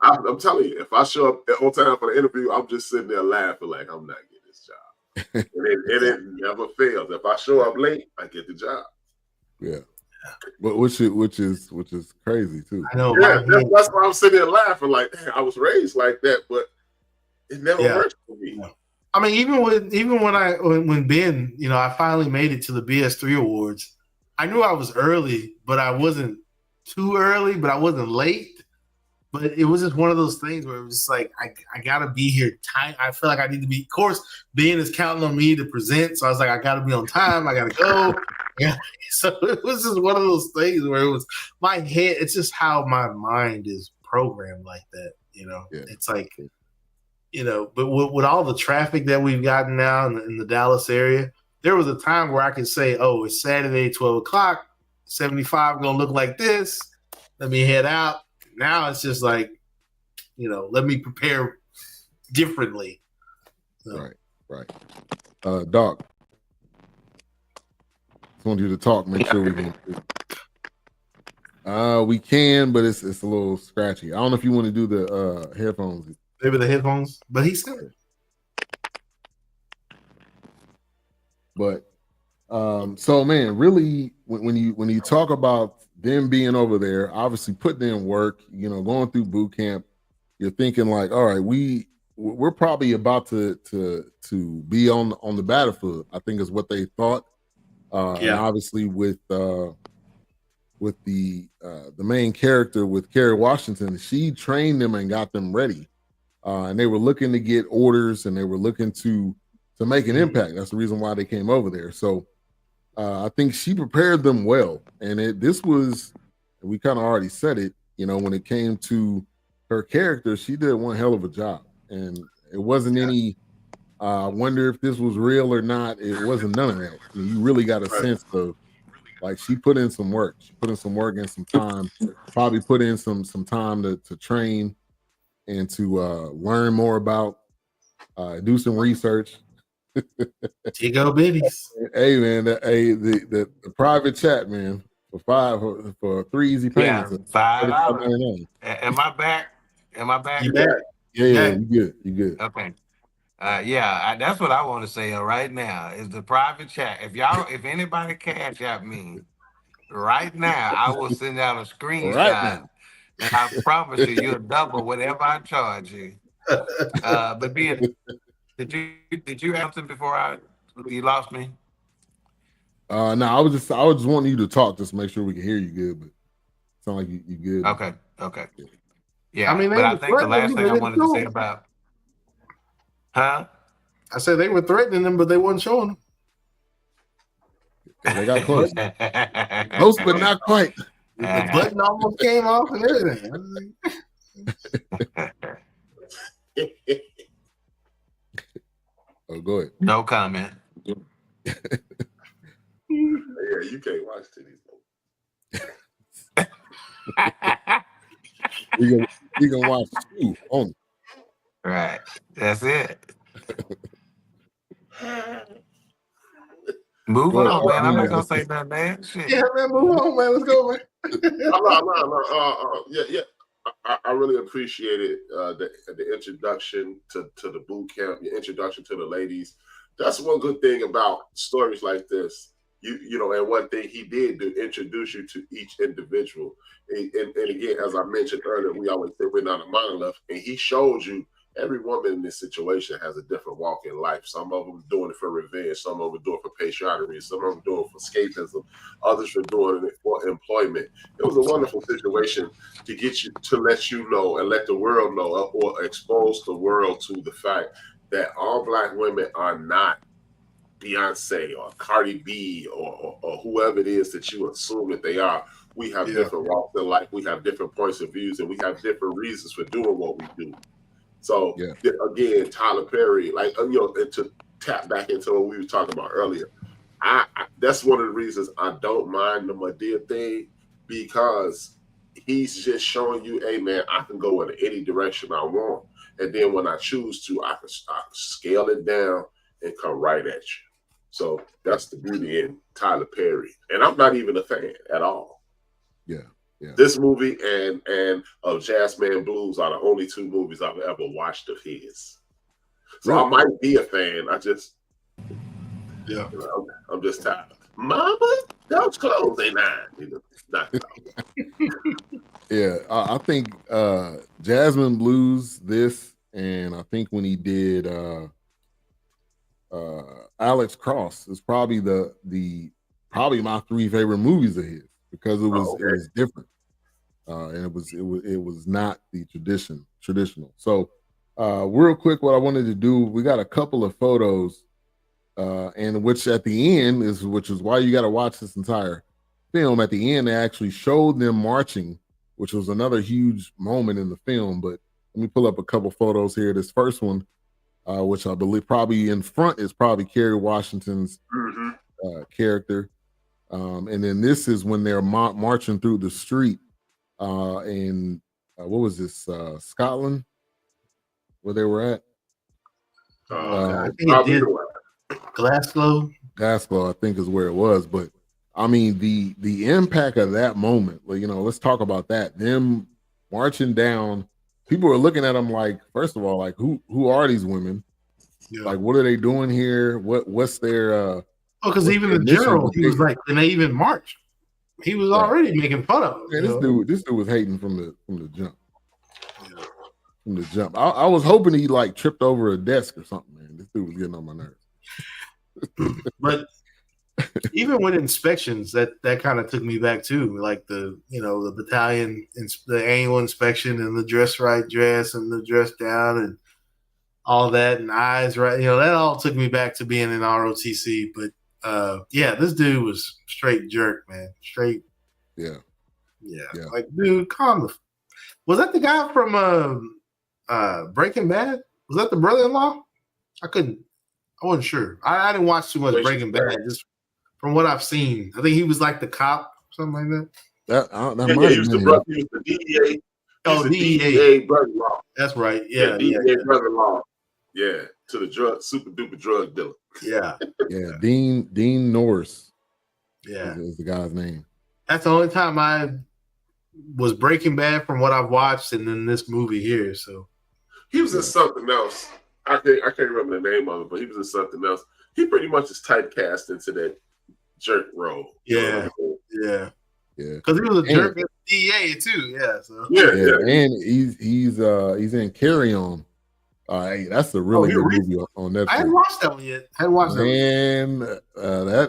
I'm telling you, if I show up on time for the interview, I'm just sitting there laughing like I'm not getting this job. and it never fails. If I show up late, I get the job. Yeah. But which is crazy too. I know. Yeah, that's why I'm sitting there laughing like, I was raised like that, but it never worked for me. Yeah. I mean, even when Ben, I finally made it to the BS3 awards. I knew I was early, but I wasn't too early, but I wasn't late. But it was just one of those things where it was just like I gotta be here time. I feel like I need to be. Of course, Ben is counting on me to present, so I was like, I gotta be on time. I gotta go. Yeah. So it was just one of those things where it was my head. It's just how my mind is programmed like that. Yeah. It's like. But with all the traffic that we've gotten now in the Dallas area, there was a time where I could say, oh, it's Saturday, 12 o'clock, 75 going to look like this. Let me head out. Now it's just like, let me prepare differently. So. Right. Doc, just want you to talk, make sure we can. We can, but it's a little scratchy. I don't know if you want to do the headphones. Maybe the headphones, but he's still. But so man, really, when you talk about them being over there, obviously putting in work, going through boot camp, you're thinking like, all right, we're probably about to be on the battlefield. I think is what they thought. And obviously with the main character with Kerry Washington, she trained them and got them ready. And they were looking to get orders and they were looking to make an impact. That's the reason why they came over there. So I think she prepared them well. And we kind of already said it, when it came to her character, she did one hell of a job. And it wasn't any, I wonder if this was real or not. It wasn't none of that. You really got a sense of, like, she put in some work. She put in some work and some time, probably put in some time to train and to learn more about, do some research. Go biddies. Hey man, the private chat, man, for 3 easy payments. $5. Am I back? You back? Yeah, you good. Okay. That's what I want to say right now is the private chat. If anybody cash at me right now, I will send out a screenshot. Right, and I promise you'll double whatever I charge you. But Ben, did you have something before you lost me? No, I was just wanting you to talk just to make sure we can hear you good, but it sound like you good. Okay. Yeah, but I think the last thing I wanted to say about I said they were threatening them, but they wasn't showing them. They got close. Close, but not quite. The button almost came off and everything. Oh, go ahead. No comment. Yeah, you can't watch titties. You can watch two only. Right. That's it. Move on, man. I'm not gonna say nothing, man. Shit. Yeah, man, move on, man. Let's go, man. Yeah. I really appreciated the introduction to the boot camp, the introduction to the ladies. That's one good thing about stories like this. you know, and one thing he did do, introduce you to each individual. And again, as I mentioned earlier, we always say we're not a monolith, and he showed you every woman in this situation has a different walk in life. Some of them doing it for revenge, some of them doing it for patriotic, some of them doing it for escapism, others are doing it for employment. It was a wonderful situation to get you, to let you know and let the world know, or expose the world to the fact that all Black women are not Beyonce or Cardi B or whoever it is that you assume that they are. We have different walks in life, we have different points of views, and we have different reasons for doing what we do. So again, Tyler Perry, like, you know, to tap back into what we were talking about earlier, I that's one of the reasons I don't mind the Madea thing, because he's just showing you, hey man, I can go in any direction I want, and then when I choose to, I can scale it down and come right at you. So that's the beauty in Tyler Perry, and I'm not even a fan at all. Yeah. Yeah. This movie and of Jazzman Blues are the only two movies I've ever watched of his. So I might be a fan. I just, you know, I'm just tired. Mama, those clothes ain't mine. You know, not Yeah, I think Jazzman Blues, this, and I think when he did Alex Cross is probably probably my three favorite movies of his, because it was different, and it was not the traditional. So real quick, what I wanted to do, we got a couple of photos, and which at the end which is why you got to watch this entire film. At the end, they actually showed them marching, which was another huge moment in the film. But let me pull up a couple photos here. This first one, which I believe probably in front is probably Kerry Washington's character. And then this is when they're marching through the street in what was this, Scotland, where they were at? I think it did. Glasgow, I think is where it was. But I mean, the impact of that moment, you know, let's talk about that. Them marching down, people were looking at them like, first of all, like who are these women? Yeah. Like, what are they doing here? What's their because even the general, he was like, and they even marched. He was already making fun of them. Yeah, this dude was hating from the jump. Yeah. From the jump. I was hoping he like tripped over a desk or something, man. This dude was getting on my nerves. But even with inspections, that kind of took me back too. Like the battalion, the annual inspection, and the dress right dress and the dress down and all that, and eyes right. You know, that all took me back to being in ROTC. But this dude was straight jerk, man. Straight. Yeah. Like, dude, was that the guy from Breaking Bad? Was that the brother-in-law? I wasn't sure. I didn't watch too much Breaking Bad. Just from what I've seen, I think he was like the cop, something like that. He was the DEA. DEA brother-in-law. That's right. DEA brother-in-law. Yeah, to the super duper drug dealer. Yeah. Dean Norris. Yeah, is the guy's name. That's the only time I was Breaking Bad from what I've watched, and then this movie here. So he was in something else. I can't remember the name of it, but he was in something else. He pretty much is typecast into that jerk role. Yeah. Because he was a jerk at DEA too. Yeah. So and he's in Carry On. Hey, that's a really good movie on Netflix. I hadn't watched that one yet.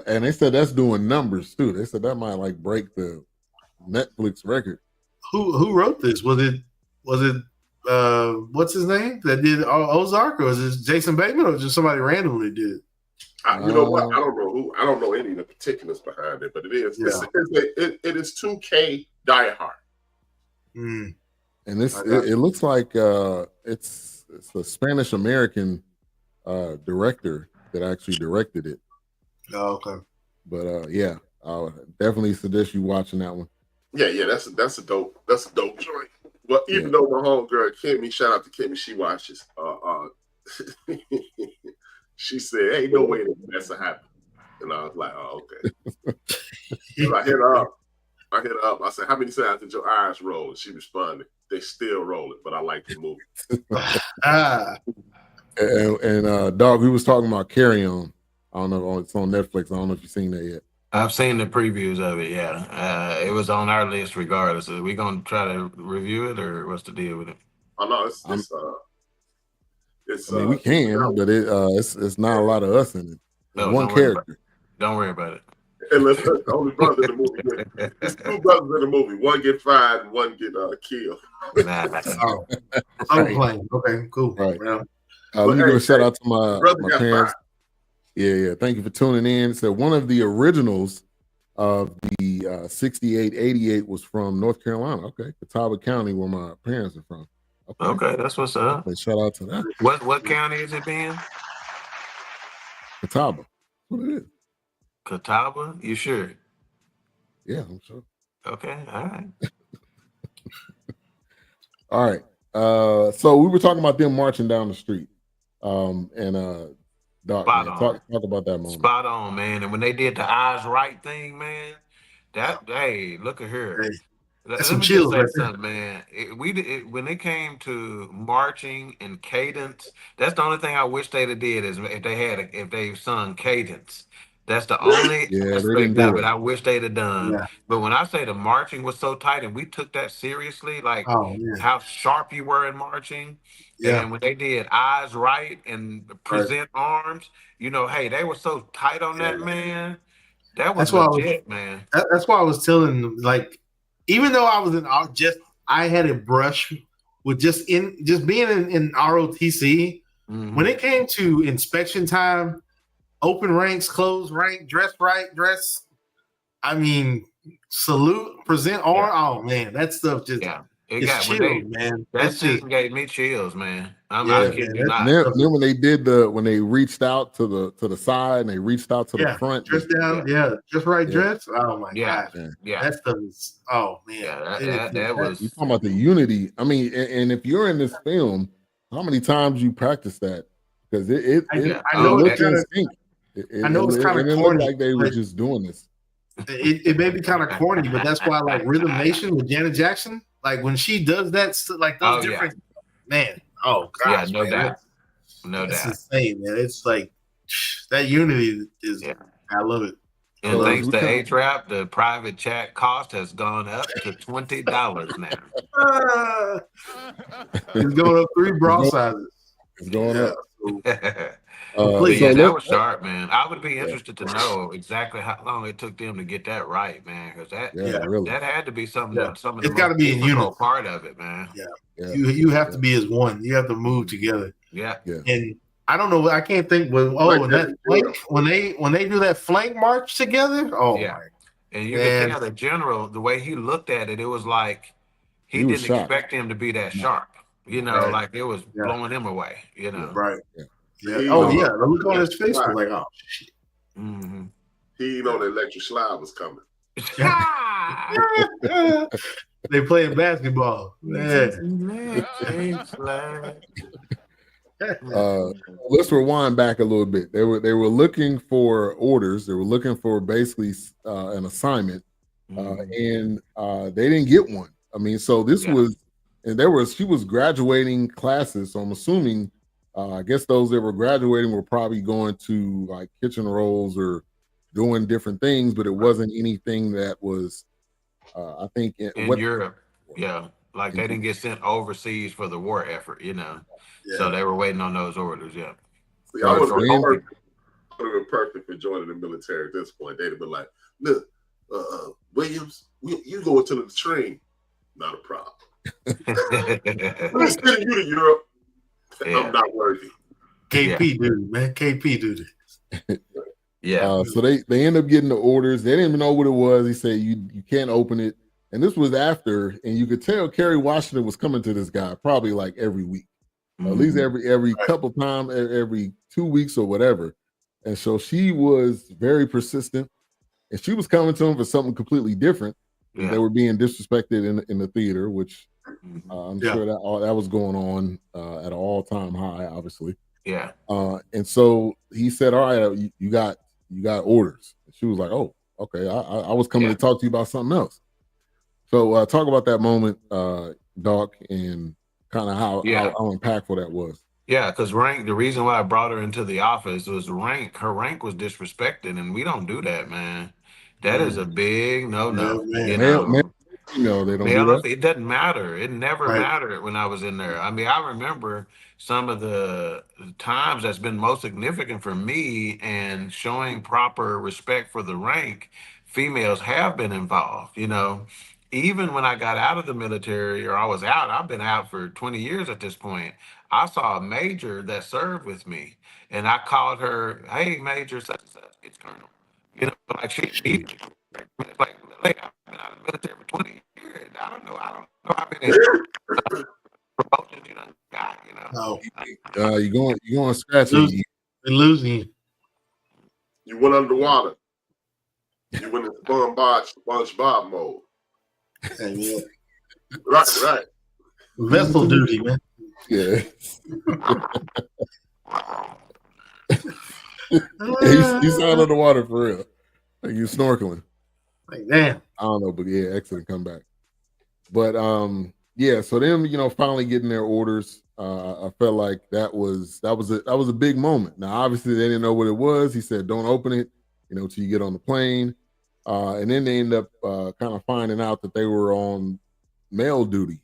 And they said that's doing numbers too. They said that might like break the Netflix record. Who wrote this? Was it what's his name that did Ozark, or was it Jason Bateman, or just somebody randomly did it? You know what? I don't know who. I don't know any of the particulars behind it, but it is. Yeah. It is 2K Die Hard. And this it looks like it's a Spanish American director that actually directed it. Oh, okay. But I'll definitely suggest you watching that one. Yeah, that's a dope joint. Well, even though my homegirl Kimmy, shout out to Kimmy, she watches. She said, "Ain't no way that's happen," and I was like, "Oh, okay." I hit her up. I said, "How many times did your eyes roll?" And she responded, "They still roll it, but I like the movie." And dog, we was talking about Carry On. I don't know. It's on Netflix. I don't know if you've seen that yet. I've seen the previews of it. Yeah, it was on our list regardless. Are we gonna try to review it, or what's the deal with it? Oh no, I mean, we can, but it's not a lot of us in it. There's No, one don't worry about character. it. Don't worry about it. and the only brother in the movie. There's two brothers in the movie. One get fired, and one get killed. Nah. Oh, I'm playing. Okay, cool. Right. Well, Let me give a shout out to my got parents. fired. Yeah. Thank you for tuning in. So one of the originals of the 68, 88 was from North Carolina. Okay. Catawba County, where my parents are from. Okay, that's what's up. Okay, shout out to that. What county is it in? Catawba. What it is. Catawba? You sure? Yeah, I'm sure. Okay, all right. All right. So we were talking about them marching down the street. Doc, man, talk about that moment. Spot on, man. And when they did the eyes right thing, man, hey, look at her. Hey, Let me just say something, man. When it came to marching and cadence, that's the only thing I wish they'd have did is if they sung cadence. That's the only aspect of it I wish they'd have done. Yeah. But when I say the marching was so tight and we took that seriously, like how sharp you were in marching, and when they did eyes right and present arms, hey, they were so tight on that, man. That was legit, man. That's why I was telling them, like, even though I was I had a brush with just being in ROTC. Mm-hmm. When it came to inspection time, open ranks, closed rank, dress right, I mean, salute, present arm. Yeah. Oh man, that stuff just it's chills, man. That scene gave me chills, man. I'm kidding you not. Then when they reached out to the side and they reached out to the front, dress down, just right dress. Oh my gosh, that stuff is. Oh man, that was. You talking about the unity? I mean, and if you're in this film, how many times you practice that? Because I know it's kind of corny. Like they were just doing this. It may be kind of corny, but that's why, like, Rhythm Nation with Janet Jackson, like when she does that, like those different, man. Oh gosh, no doubt. It's insane, man. It's like that unity is. I love it. And thanks to A-Trap, the private chat cost has gone up to $20 now. It's going up 3 bra sizes. It's going up. That was sharp, man. I would be interested to know exactly how long it took them to get that right, man. Because that had to be something that some of the got to be in unit part of it, man. Yeah. You have to be as one. You have to move together. Yeah. And I don't know. I can't think. That flank when they do that flank march together. Oh my! And you can tell the general, the way he looked at it, it was like he didn't expect him to be that sharp. Like it was blowing him away. Right. Yeah. The look on his face was like, oh shit. Mm-hmm. He didn't know the electric slide was coming. They playing basketball. Let's rewind back a little bit. They were looking for orders. They were looking for basically an assignment, and they didn't get one. I mean, so this was, and she was graduating classes. So I'm assuming, I guess those that were graduating were probably going to like kitchen roles or doing different things, but it wasn't anything that was, I think, in Europe. Yeah, like they didn't get sent overseas for the war effort, So they were waiting on those orders. Yeah. See, I would have been perfect for joining the military at this point. They'd have been like, "Look, Williams, you go into the train, not a problem. We're sending you to Europe. I'm not worthy." KP dude, man. KP dude. So they end up getting the orders. They didn't even know what it was. He said you can't open it. And this was after, and you could tell Kerry Washington was coming to this guy probably like every week, at least every couple times, every 2 weeks or whatever. And so she was very persistent, and she was coming to him for something completely different. Yeah. They were being disrespected in the theater, which I'm sure that was going on at an all-time high, obviously. Yeah. And so he said, "All right, you got orders." And she was like, "Oh, okay. I was coming to talk to you about something else." So talk about that moment, Doc, and kind of how impactful that was. Yeah, because the reason why I brought her into the office was her rank was disrespected, and we don't do that, man. That is a big no. Yeah, man. You Male, know, female, they don't do male, that. it doesn't matter. It never Right. mattered when I was in there. I mean, I remember some of the times that's been most significant for me and showing proper respect for the rank. Females have been involved. You know, even when I got out of the military or I was out, I've been out for 20 years at this point. I saw a major that served with me, and I called her, "Hey, Major, such and such, it's Colonel." You know, like she like, I've been out of the military for 20 years. I don't know how many promotions you done got, you know. No, You going scratchy. losing, they're losing. You went underwater. You went into SpongeBob mode. Yeah. Right. Vessel duty, man. Yeah. He's out of the water for real. Like you snorkeling. Like, damn. I don't know, but yeah, exit and come back. But yeah, so them, finally getting their orders. I felt like that was a big moment. Now, obviously, they didn't know what it was. He said, "Don't open it, till you get on the plane." And then they end up kind of finding out that they were on mail duty.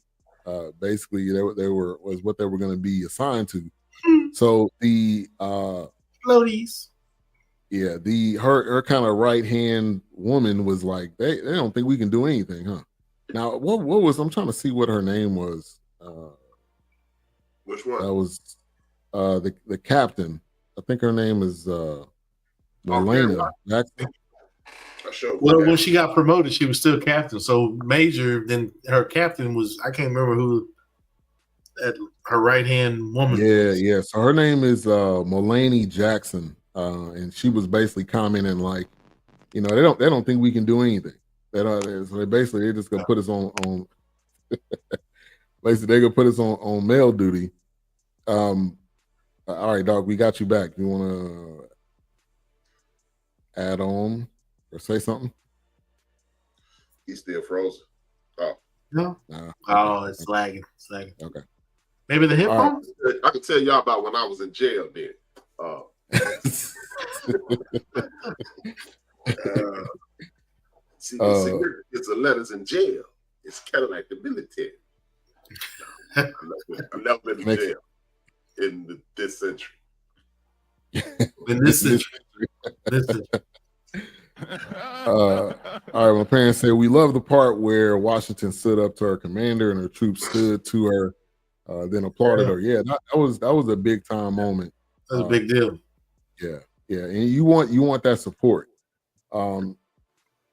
Basically, they were what they were going to be assigned to. So the floaties. Yeah, her kind of right hand woman was like, they don't think we can do anything, huh? Now, what was I'm trying to see what her name was. Which one? That was the captain. I think her name is Milauna Jackson. Well, when she got promoted, she was still captain. So major, then her captain was, I can't remember who her right hand woman. Yeah. So her name is Milauna Jackson. And she was basically commenting like, they don't think we can do anything. So they're just gonna put us on basically they're gonna put us on mail duty. All right, dog, we got you back. You wanna add on or say something? He's still frozen. Oh. No. It's lagging. Okay. Maybe the headphones? Right. I can tell y'all about when I was in jail then. See, the significance of letters in jail. It's kind of like the military. I've never been in jail in this century. In this century. All right, my parents said we love the part where Washington stood up to her commander and her troops stood to her, then applauded her. Yeah, that was a big time moment. That was a big deal. Yeah, and you want that support.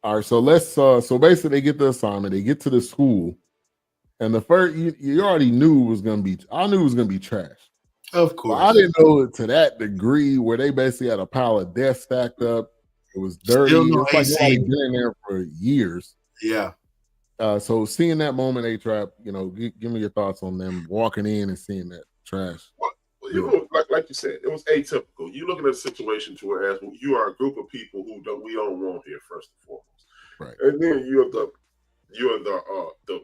All right, so let's so basically they get the assignment, they get to the school, and the first you already knew it was gonna be. I knew it was gonna be trash. Of course, but I didn't know it to that degree where they basically had a pile of desks stacked up. It was dirty. It's like nobody been in there for years. Yeah. So seeing that moment, A-Trap, give me your thoughts on them walking in and seeing that trash. Well, like you said, it was atypical. You're looking at a situation to where you are a group of people who we don't want here first and foremost, right? And then you're the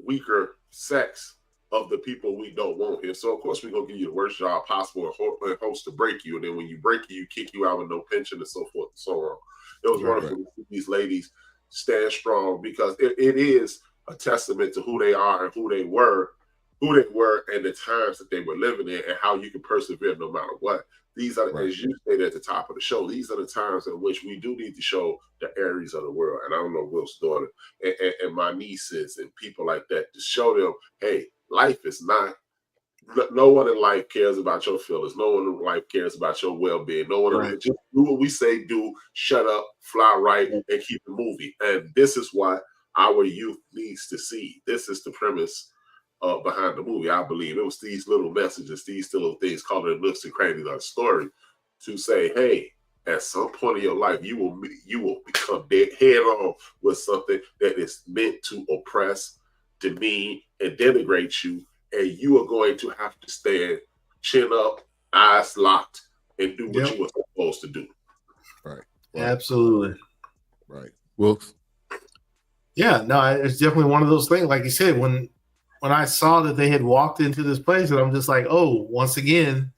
weaker sex of the people we don't want here. So of course we're gonna give you the worst job possible and hopes to break you. And then when you break you kick you out with no pension and so forth and so on. It was wonderful to see these ladies stand strong because it is a testament to who they are and who they were and the times that they were living in and how you can persevere no matter what. These are, as you stated at the top of the show, these are the times in which we do need to show the Aries of the world. And I don't know, Will's daughter and my nieces and people like that to show them, hey, life is not, no one in life cares about your feelings. No one in life cares about your well-being. No one just do what we say, do, shut up, fly right, and keep it moving. And this is what our youth needs to see. This is the premise behind the movie, I believe. It was these little messages, these little things, calling it nooks and crannies of the story, to say, hey, at some point in your life, you will become dead head on with something that is meant to oppress, demean, and denigrate you, and you are going to have to stand chin up, eyes locked, and do what you were supposed to do. Right. Absolutely. Right. Wilkes? Yeah, no, it's definitely one of those things. Like you said, when I saw that they had walked into this place, and I'm just like, oh, once again,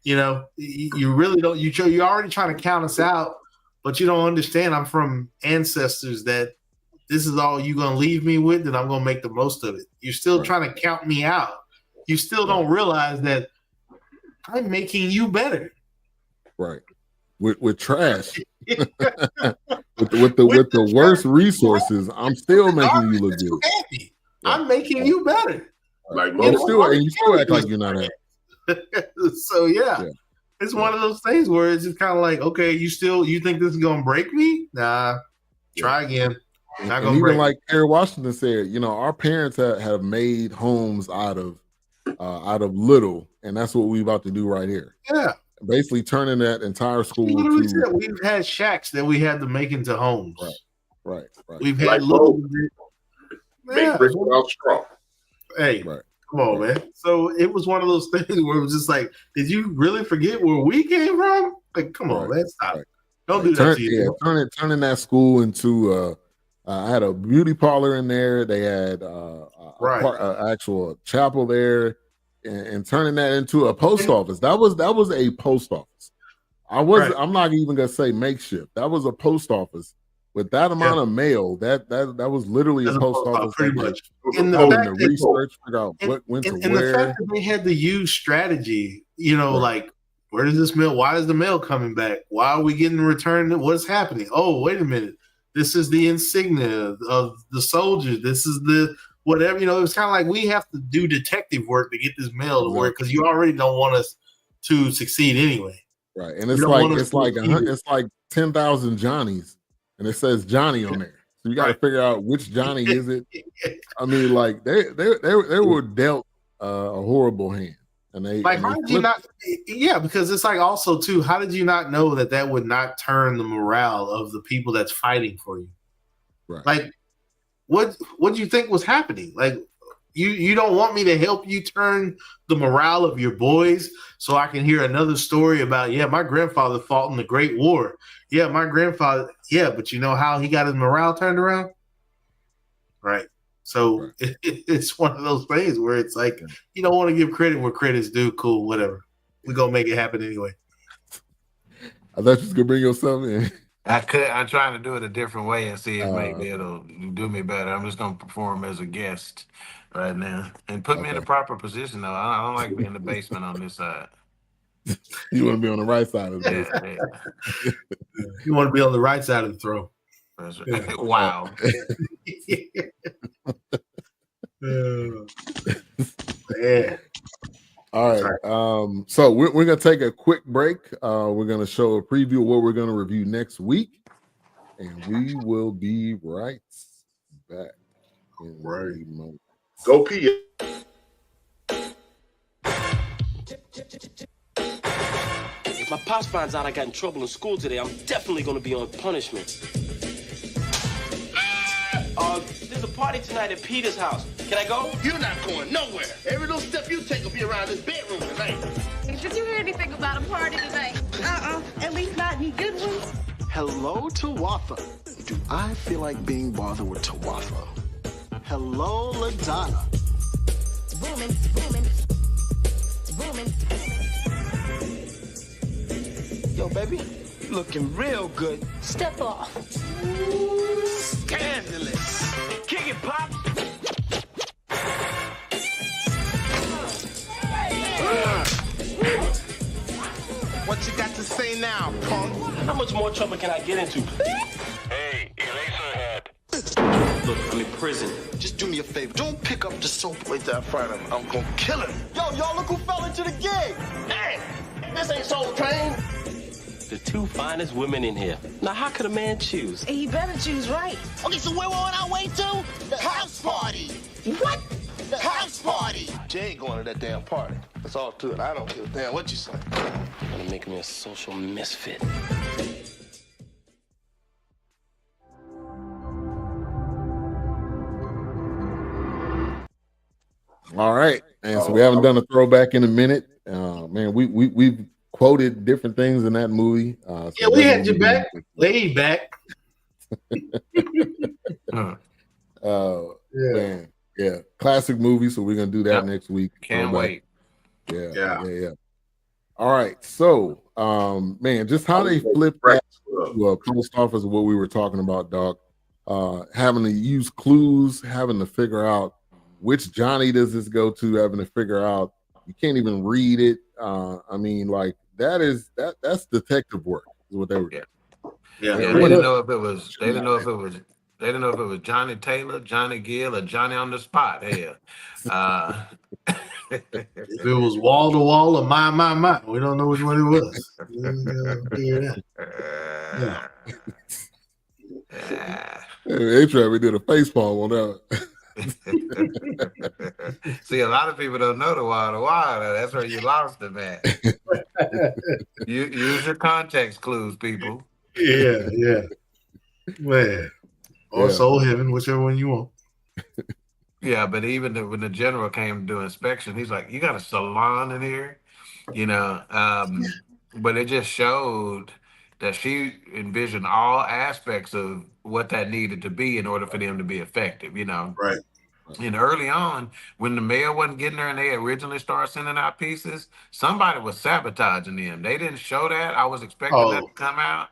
you really don't. You're already trying to count us out but you don't understand. I'm from ancestors that this is all you're going to leave me with, and I'm going to make the most of it. You're still trying to count me out. You still don't realize that I'm making you better. Right. With trash. with the worst resources, I'm still making you look good. Happy. I'm making you better. Like you still act like you're not happy. So it's one of those things where it's just kind of like, okay, you think this is gonna break me? Nah, try again. Not gonna even break like Kerry Washington said, our parents have made homes out of little, and that's what we're about to do right here. Yeah, basically turning that entire school to. We've had shacks that we had to make into homes. Right. We've had little. Make bricks without straw. Hey, come on, man. So it was one of those things where it was just like, did you really forget where we came from? Like, come on, man, stop. Don't do that to you. Turning that school into I had a beauty parlor in there. They had actual chapel there, and turning that into a post office. That was a post office. I'm not even gonna say makeshift. That was a post office. With that amount of mail, that was literally a post office, pretty much. And the fact that research, figure out what went to where. The fact that they had to use strategy, like, where does this mail? Why is the mail coming back? Why are we getting returned? What is happening? Oh, wait a minute. This is the insignia of the soldiers. This is the whatever. It's kind of like we have to do detective work to get this mail to work because you already don't want us to succeed anyway. Right, and it's like 10,000 Johnnies. And it says Johnny on there, so you got to figure out which Johnny is it. I mean, like they were dealt a horrible hand, and they how did you not? Yeah, because it's like also too. How did you not know that would not turn the morale of the people that's fighting for you? Right. Like, what do you think was happening? Like, you don't want me to help you turn the morale of your boys so I can hear another story about my grandfather fought in the Great War. Yeah, my grandfather. Yeah, but you know how he got his morale turned around? Right. So it's one of those things where it's like, you don't want to give credit where credit's due. Cool, whatever. We're going to make it happen anyway. I thought you was going to bring yourself in. I'm trying to do it a different way and see if maybe it'll do me better. I'm just going to perform as a guest right now and put me in the proper position, though. I don't like being in the basement on this side. You want to be on the right side of the basement. You want to be on the right side of the throw. That's right. Wow. Yeah. All right. So we're gonna take a quick break. We're gonna show a preview of what we're gonna review next week, and we will be right back in a moment. Go pee. If my pops finds out I got in trouble in school today, I'm definitely gonna be on punishment. There's a party tonight at Peter's house. Can I go? You're not going nowhere. Every little step you take will be around this bedroom tonight. Did you hear anything about a party tonight? At least not any good ones. Hello, Tawatha. Do I feel like being bothered with Tawatha? Hello, LaDonna. Booming. Yo, baby, you looking real good. Step off. Scandalous. Kick it, Pop. What you got to say now, punk? How much more trouble can I get into? Hey, Eraserhead. Look, I'm in prison. Just do me a favor. Don't pick up the soap. Wait till I find him. I'm gonna kill him. Yo, y'all look who fell into the gig. Hey, this ain't Soul Train. The two finest women in here. Now, how could a man choose? He better choose right. Okay, so where we're on our way to? The house party. What? The house party. Jay ain't going to that damn party. That's all to it. I don't give a damn what you say. Gonna make me a social misfit. All right, and so we haven't done a throwback in a minute. Man, we've quoted different things in that movie. So we had you back, laid back. Man, classic movie. So we're gonna do that next week. Can't wait. Yeah. All right, so man, just how they flipped that to a post office, what we were talking about, Doc. Having to use clues, having to figure out which Johnny does this go to, having to figure out you can't even read it. I mean, like that's detective work is what they were. Yeah. They didn't know if it was. They didn't know if it was. They didn't know if it was Johnny Taylor, Johnny Gill, or Johnny on the Spot. Hell, if it was wall to wall or my, we don't know which one it was. Yeah. A-Trap, we did a face palm on that. See, a lot of people don't know the wall to wall. That's where you lost it, man. You use your context clues, people. Yeah. Man. Or Soul Heaven, whichever one you want. Yeah, but even when the general came to do inspection, he's like, "You got a salon in here," you know. But it just showed that she envisioned all aspects of what that needed to be in order for them to be effective, you know. Right. And early on, when the mail wasn't getting there and they originally started sending out pieces, somebody was sabotaging them. They didn't show that. I was expecting that to come out.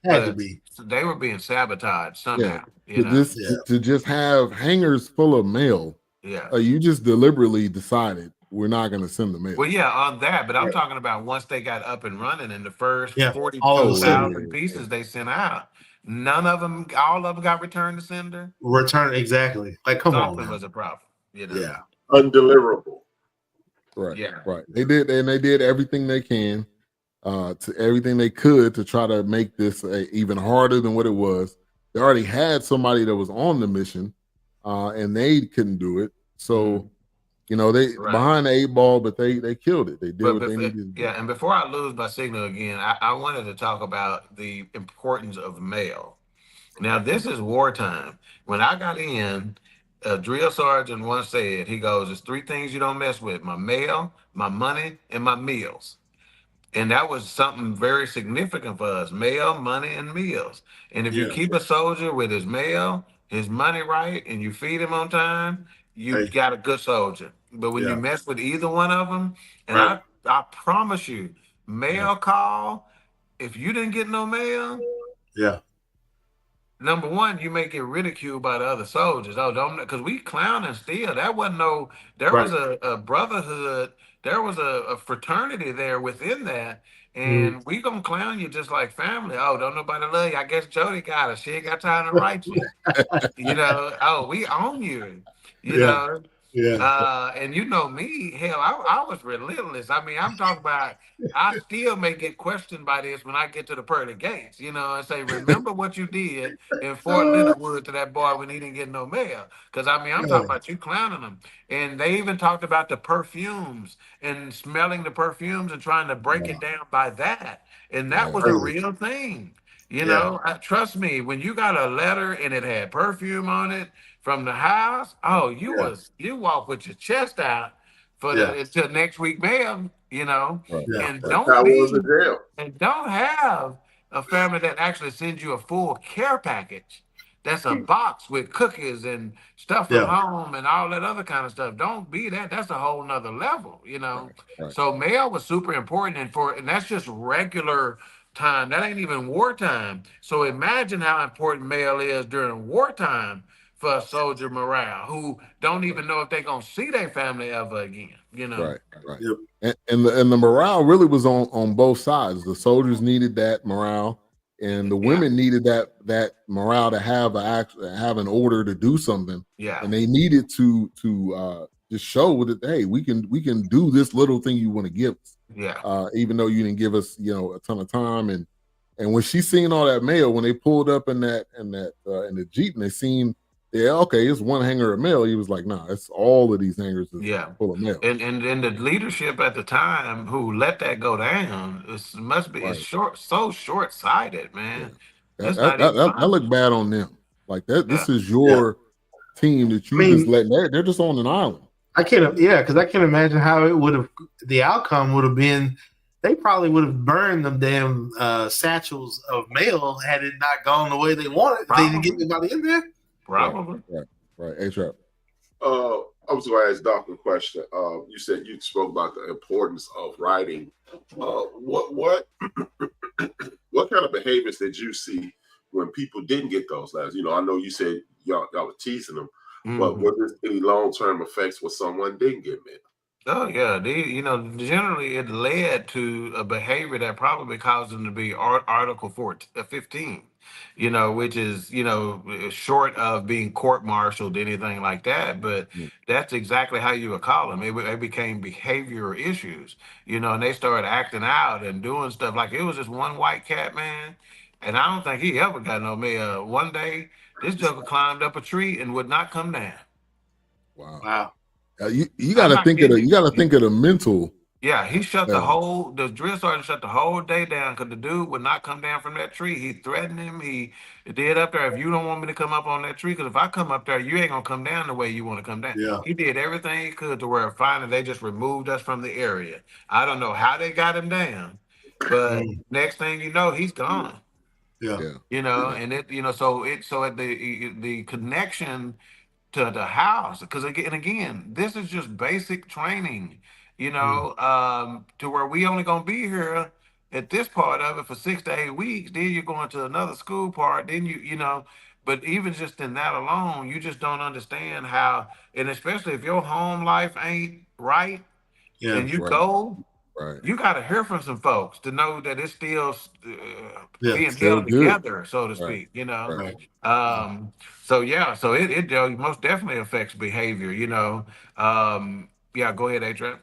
Had to be. They were being sabotaged somehow. To just have hangers full of mail. Yeah. You just deliberately decided we're not going to send the mail. Well, yeah, on that, but I'm talking about once they got up and running in the first 42,000 pieces they sent out. All of them got returned to sender. Return exactly. Like, come on, something was a problem. You know? Yeah. Undeliverable. Right. Yeah. Right. They did everything they can, to everything they could to try to make this even harder than what it was. They already had somebody that was on the mission, and they couldn't do it. So, you know, they behind the 8 ball, but they killed it. They did what they needed to do. Yeah, and before I lose my signal again, I wanted to talk about the importance of mail. Now, this is wartime. When I got in, a drill sergeant once said, he goes, "There's 3 things you don't mess with: my mail, my money, and my meals." And that was something very significant for us: mail, money, and meals. And if you keep a soldier with his mail, his money right, and you feed him on time, you got a good soldier. But when you mess with either one of them, and I promise you, mail call, if you didn't get no mail, number one, you may get ridiculed by the other soldiers. Oh, don't, because we clowning still. That wasn't no. There was a brotherhood. There was a fraternity there within that, and we gonna clown you just like family. Oh, don't nobody love you. I guess Jody got her. She ain't got time to write you. You know. Oh, we own you. You know. Yeah. And you know me, hell, I was relentless. I mean, I'm talking about, I still may get questioned by this when I get to the pearly gates, you know, and say, remember what you did in Fort Leonard Wood to that boy when he didn't get no mail. Because, I mean, I'm talking about you clowning them. And they even talked about the perfumes and smelling the perfumes and trying to break it down by that. And that was a real thing. You know, trust me, when you got a letter and it had perfume on it from the house, you walk with your chest out for until next week mail, you know. And don't have a family that actually sends you a full care package. That's a box with cookies and stuff from home and all that other kind of stuff. Don't be that. That's a whole nother level, you know. So mail was super important, and that's just regular time. That ain't even wartime. So imagine how important mail is during wartime for a soldier morale who don't even know if they're gonna see their family ever again. You know, and the morale really was on both sides. The soldiers needed that morale, and the women needed that morale to have an order to do something. And they needed to just show that, hey, we can do this little thing you want to give us. Even though you didn't give us, you know, a ton of time. And when she seen all that mail, when they pulled up in the Jeep and they seen, it's one hanger of mail, he was like, nah, it's all of these hangers full of mail. And the leadership at the time who let that go down, must be so short-sighted, man. That look bad on them. Like that, this is your team that you just letting. They're just on an island. I can't, because I can't imagine how it would have. The outcome would have been, they probably would have burned them damn satchels of mail had it not gone the way they wanted. They didn't get anybody in there. Probably. Right. A-Trap. I was going to ask Doc a question. You said you spoke about the importance of writing. What kind of behaviors did you see when people didn't get those letters? You know, I know you said y'all were teasing them, but was there any long-term effects when someone didn't get mail? Oh yeah, generally it led to a behavior that probably caused them to be Article 15, which is, short of being court-martialed, anything like that. But that's exactly how you would call them. It became behavioral issues, and they started acting out and doing stuff. Like it was just one white cat, man, and I don't think he ever got no mail. One day, this joker climbed up a tree and would not come down. Wow. You got to think of the mental. Yeah, he the drill sergeant shut the whole day down because the dude would not come down from that tree. He threatened him. He did up there, if you don't want me to come up on that tree, because if I come up there, you ain't going to come down the way you want to come down. Yeah. He did everything he could to where finally they just removed us from the area. I don't know how they got him down, but next thing you know, he's gone. Yeah. And so at the connection to the house, because again, this is just basic training, to where we only gonna be here at this part of it for 6 to 8 weeks. Then you're going to another school part. Then but even just in that alone, you just don't understand how, and especially if your home life ain't right, and you go. Right. You got to hear from some folks to know that it's still being held together, so to speak. Right. So it most definitely affects behavior. Go ahead, A-Trap.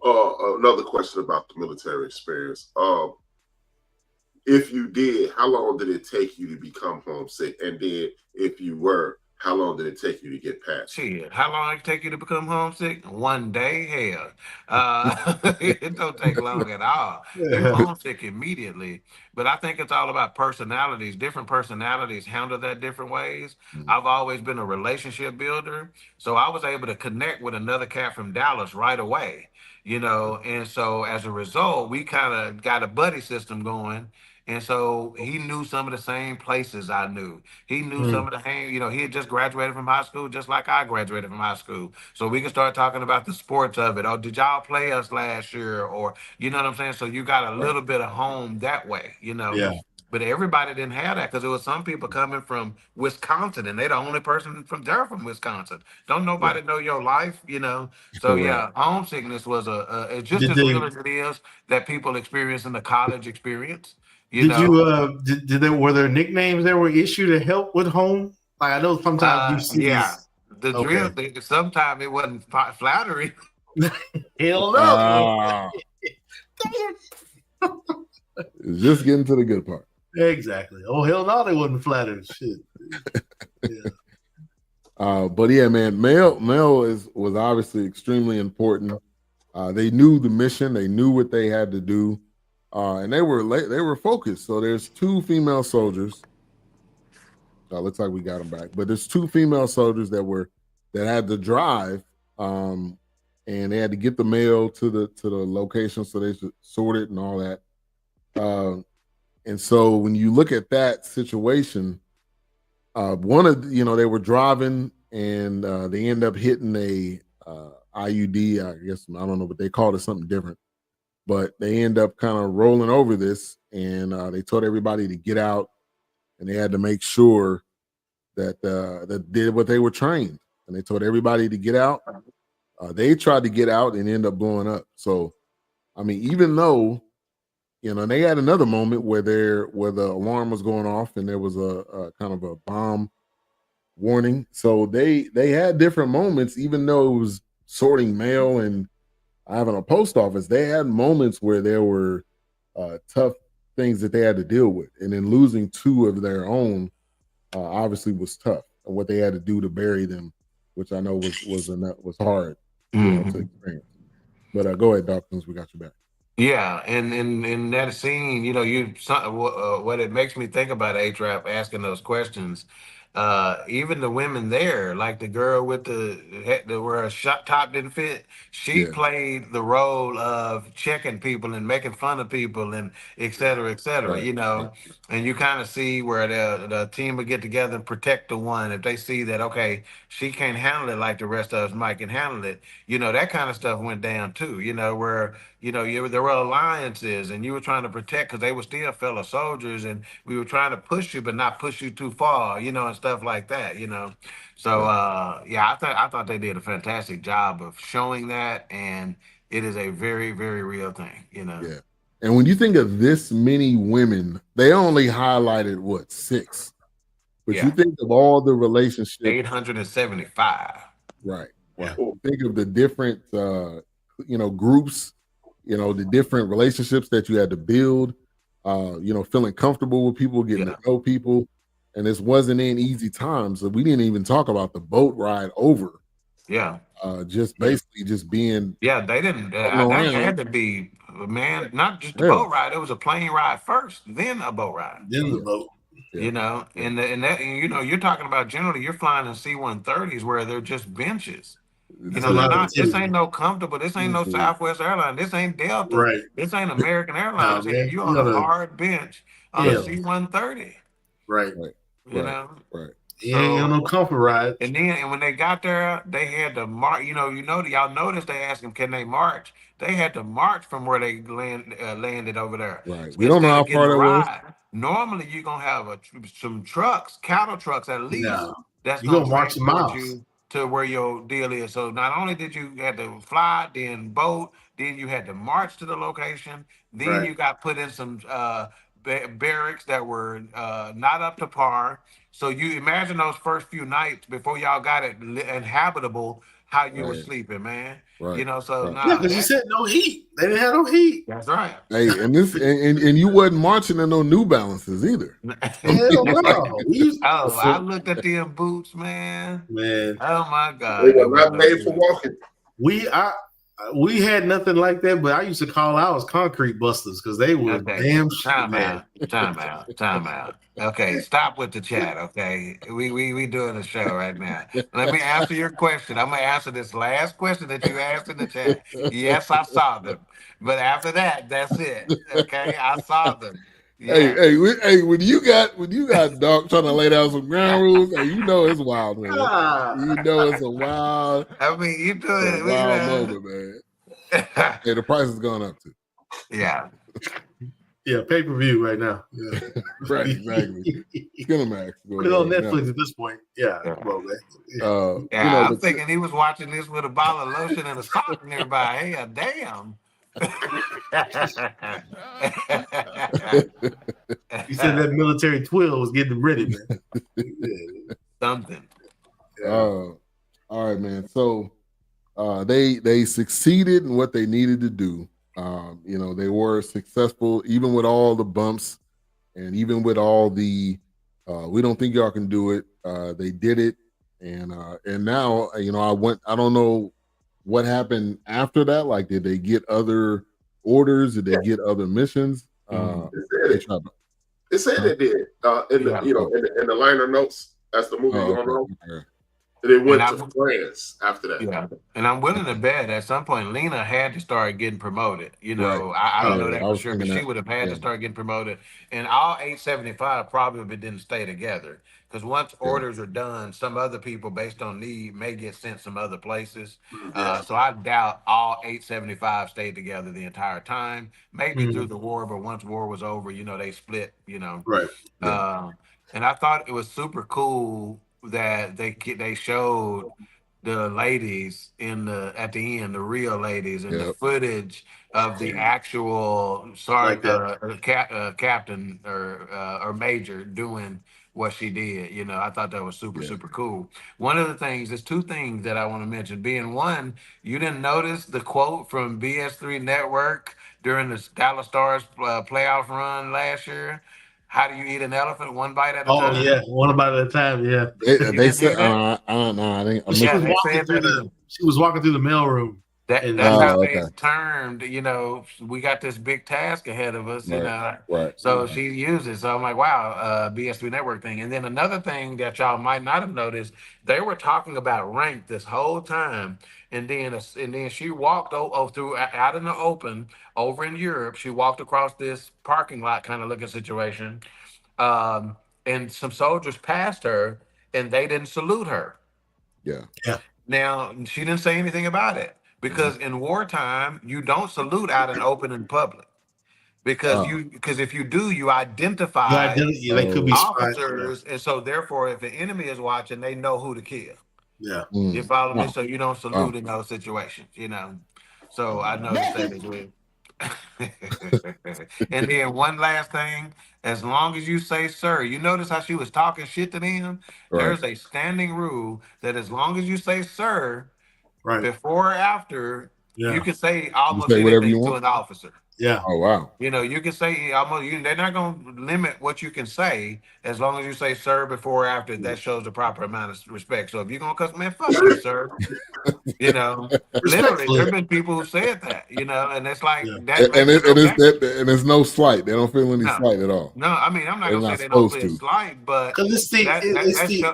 Another question about the military experience. If you did, how long did it take you to become homesick? And then, if you were, how long did it take you to get past? Shit, how long did it take you to become homesick? One day? Hell. It don't take long at all. You're homesick immediately. But I think it's all about personalities. Different personalities handle that different ways. I've always been a relationship builder. So I was able to connect with another cat from Dallas right away, and so as a result, we kind of got a buddy system going. And so he knew some of the same places I knew. He knew some of the he had just graduated from high school, just like I graduated from high school. So we can start talking about the sports of it. Oh, did y'all play us last year? Or, you know what I'm saying? So you got a little bit of home that way, Yeah. But everybody didn't have that because there was some people coming from Wisconsin, and they're the only person from Wisconsin. Don't nobody know your life, So yeah, homesickness was it's just as real as it is that people experience in the college experience. Were there nicknames that were issued to help with home? Like I know sometimes you see the drill thing. Sometimes it wasn't flattery. Hell no. Just getting to the good part. Exactly. Oh hell no, they wasn't flattered. Shit. Yeah. But yeah, man, mail was obviously extremely important. They knew the mission. They knew what they had to do. And they were focused. So there's 2 female soldiers. Looks like we got them back. But there's 2 female soldiers that had to drive, and they had to get the mail to the location so they should sort it and all that. And so when you look at that situation, they were driving and they end up hitting a IUD. I guess I don't know, but they called it something different. But they end up kind of rolling over this, and they told everybody to get out, and they had to make sure that did what they were trained. And they told everybody to get out. They tried to get out and end up blowing up. So, I mean, even though, they had another moment where the alarm was going off and there was a kind of a bomb warning. So they had different moments, even though it was sorting mail and having a post office. They had moments where there were tough things that they had to deal with, and then losing 2 of their own obviously was tough. And what they had to do to bury them, which I know was hard to experience. But go ahead, Dawkins, we got you back. Yeah, and in that scene, what it makes me think about A-Trap asking those questions. even the women there, like the girl with the where her shot top didn't fit, she Yeah. played the role of checking people and making fun of people and et cetera, Right. you know. And you kind of see where the team would get together and protect the one if they see that, okay, she can't handle it like the rest of us might can handle it. You know, that kind of stuff went down too, you know, where, you know, there were alliances and you were trying to protect because they were still fellow soldiers and we were trying to push you, but not push you too far, you know, and stuff like that, you know. So, yeah, I thought they did a fantastic job of showing that. And it is a very, very real thing, you know. Yeah. And when you think of this many women, they only highlighted what, 6? But you think of all the relationships. 875. Right. Right. Think of the different, you know, groups, you know, the different relationships that you had to build, you know, feeling comfortable with people, getting to know people. And this wasn't an easy time. So we didn't even talk about the boat ride over. Yeah. Just basically just being. Yeah, they didn't. That had to be, man, not just a boat ride. It was a plane ride first, then a boat ride. Then the boat. You know, and that, you know, you're talking about generally you're flying in C-130s where they're just benches. You know, they're not. This ain't no comfortable. This ain't no Southwest Airlines. This ain't Delta. Right. This ain't American Airlines. You're on a hard bench on a C-130. Right. You know. Right. Yeah, ain't no comfort ride. And then, when they got there, they had to march. You know, y'all noticed they asked them, can they march? They had to march from where they landed over there. Right. We don't know how far that was. Normally, you're gonna have some trucks, cattle trucks at least. No. That's You gonna march transport miles you to where your deal is. So not only did you have to fly, then boat, then you had to march to the location. Then you got put in some barracks that were not up to par. So you imagine those first few nights before y'all got it inhabitable, how you were sleeping, man. Right. You know, so yeah, because you said no heat. They didn't have no heat. That's right. Hey, and this and you wasn't marching in no New Balances either. Hell no. I looked at them boots, man. Man. Oh my God. They were not made for walking. We had nothing like that, but I used to call ours concrete busters because they were damn Time out. Okay, stop with the chat. Okay, we doing a show right now. Let me answer your question. I'm gonna answer this last question that you asked in the chat. Yes, I saw them, but after that, that's it. Okay, I saw them. Yeah. Hey, when you got Doc trying to lay down some ground rules, hey, you know it's wild, man. You know it's a wild. I mean, you do it. Wild moment, man. Hey, the price has gone up too. Yeah. Yeah, pay-per-view right now. Yeah. Right, exactly. Skinamax. Put it on Netflix at this point. Yeah. Well, man. I'm thinking he was watching this with a bottle of lotion and a sock nearby. Hey, damn. You said that military twill was getting ready, man. Something. All right, man. So they succeeded in what they needed to do. You know, they were successful even with all the bumps and even with all the we don't think y'all can do it. They did it, and now you know I don't know what happened after that. Like, did they get other orders? Did they get other missions? It said they did in the liner notes as the movie going on. Okay. They went to France after that. Yeah, and I'm willing to bet at some point Lena had to start getting promoted. You know, I don't know that for sure, but she would have had to start getting promoted. And all 875 probably didn't stay together because once orders are done, some other people, based on need, may get sent some other places. So I doubt all 875 stayed together the entire time. Maybe through the war, but once war was over, you know, they split. You know, right. And I thought it was super cool that they showed the ladies at the end, the real ladies, and the footage of the actual captain or major doing what she did. You know, I thought that was super cool. One of the things, there's two things that I want to mention. Being one, you didn't notice the quote from BS3 Network during the Dallas Stars playoff run last year. How do you eat an elephant? One bite at a time? Oh, yeah. One bite at a time, yeah. They said, I don't know. She was walking through the mailroom. And That's how they okay. termed, we got this big task ahead of us, Right. So she uses. So I'm like, wow, BSB network thing. And then another thing that y'all might not have noticed, they were talking about rank this whole time, and then she walked through out in the open over in Europe. She walked across this parking lot kind of looking situation, um, and some soldiers passed her, and they didn't salute her. Yeah. yeah, Now, she didn't say anything about it because in wartime, you don't salute out in open in public Oh. because if you do, you your identify identity, they could be spies. officers, and so therefore, if the enemy is watching, they know who to kill. Yeah. You follow me? Wow. So you don't Wow. salute in those situations. So I noticed that as well. And then one last thing, as long as you say sir, you notice how she was talking shit to them? Right. There's a standing rule that as long as you say sir, Right. before or after, Yeah. you can say almost say whatever you anything to want? an officer. Yeah. Oh wow. You can say almost. They're not going to limit what you can say as long as you say "sir" before or after. That shows the proper amount of respect. So if you're gonna cuss, man, fuck you, sir. Literally, Respectfully. there have been people who said that. And it's like Yeah. that And makes it okay. and there's no slight. They don't feel any No, slight at all. no. I mean, I'm not They're gonna say not they don't supposed feel to. slight, but Because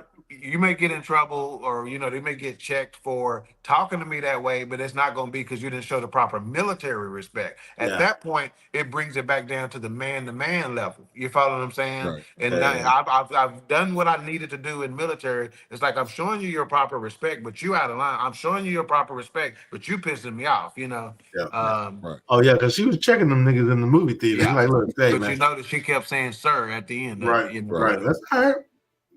you may get in trouble, or they may get checked for talking to me that way, but it's not going to be because you didn't show the proper military respect. At Yeah. that point, it brings it back down to the man-to-man level. You follow what I'm saying? Right. And now I've done what I needed to do in military. It's like I'm showing you your proper respect, but you out of line. I'm showing you your proper respect, but you pissing me off. Yeah. Right. Oh yeah, because she was checking them niggas in the movie theater. Yeah. Like, look, hey, But man. you notice she kept saying "sir" at the end of Right. it. Right. That's all right.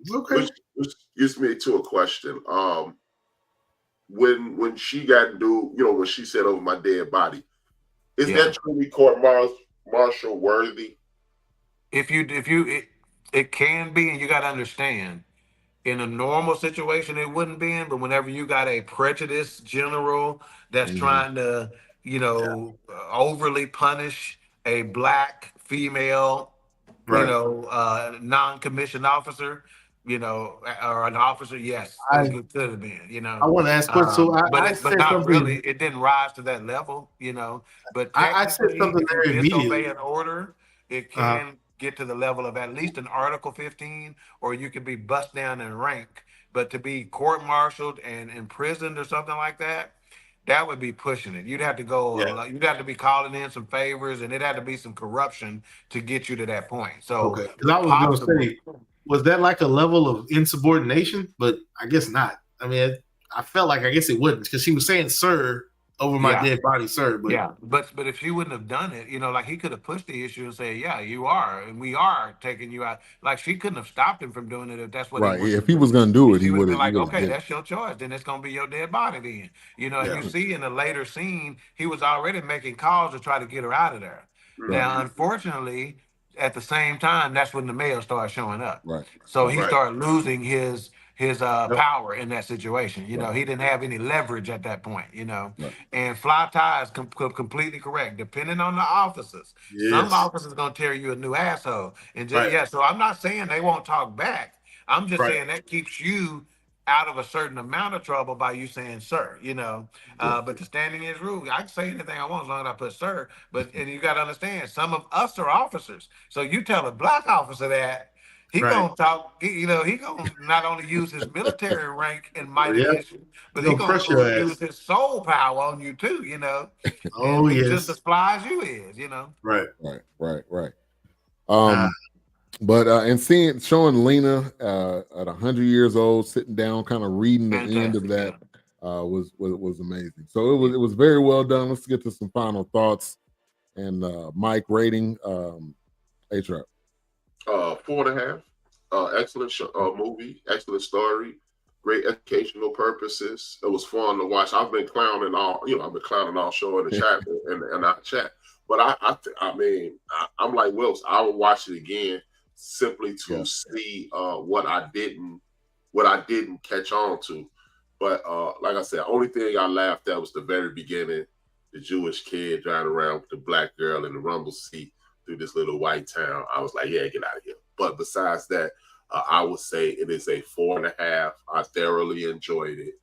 It's okay. Which gets me to a question. When she got to do, when she said over my dead body, is Yeah. that truly martial worthy? It can be, and you got to understand. In a normal situation, it wouldn't be in, but whenever you got a prejudiced general that's trying to, overly punish a black female, Right. non-commissioned officer, or an officer, yes, it could have been, I want to ask what. So I but said not something. really. It didn't rise to that level, But I said technically, something if you there disobey immediately. an order, it can get to the level of at least an Article 15, or you could be bust down in rank. But to be court-martialed and imprisoned or something like that, that would be pushing it. You'd have to go. Yeah. You'd have to be calling in some favors, and it'd have to be some corruption to get you to that point. So, Okay, because I was going to say, was that like a level of insubordination? But I guess not. I mean, I felt like I guess it wouldn't, because she was saying "sir" over my dead body, sir. But but if she wouldn't have done it, like he could have pushed the issue and said, "Yeah, you are, and we are taking you out." Like she couldn't have stopped him from doing it if that's what Right. he If he was going to do it, he would been have. like, "Okay, that's your choice. Then it's going to be your dead body." Then, and you see in a later scene, he was already making calls to try to get her out of there. Right. Now, unfortunately, at the same time, that's when the mail started showing up. Right. So he started losing his power in that situation. He didn't have any leverage at that point. Right. And Fly Tie is completely correct. Depending on the officers, some officers gonna tear you a new asshole. And so I'm not saying they won't talk back. I'm just saying that keeps you out of a certain amount of trouble by you saying "sir," but the standing is rule. I can say anything I want as long as I put "sir." And you got to understand, some of us are officers. So you tell a black officer that, he gonna talk. He gonna not only use his military rank and might against you, but he gonna use his soul power on you too. Oh yes, just as fly as you is. Right. But and showing Lena at 100 years old sitting down, kind of reading the end of that was amazing. So it was very well done. Let's get to some final thoughts and Mike rating. A-Trap. 4.5. Excellent movie, excellent story, great educational purposes. It was fun to watch. I've been clowning all show in the chat and our chat. But I'm like Wilkes. I will watch it again simply to see what I didn't catch on to. But like I said, only thing I laughed at was the very beginning, the Jewish kid driving around with the black girl in the rumble seat through this little white town. I was like, yeah, get out of here. But besides that, I would say it is a 4.5. I thoroughly enjoyed it.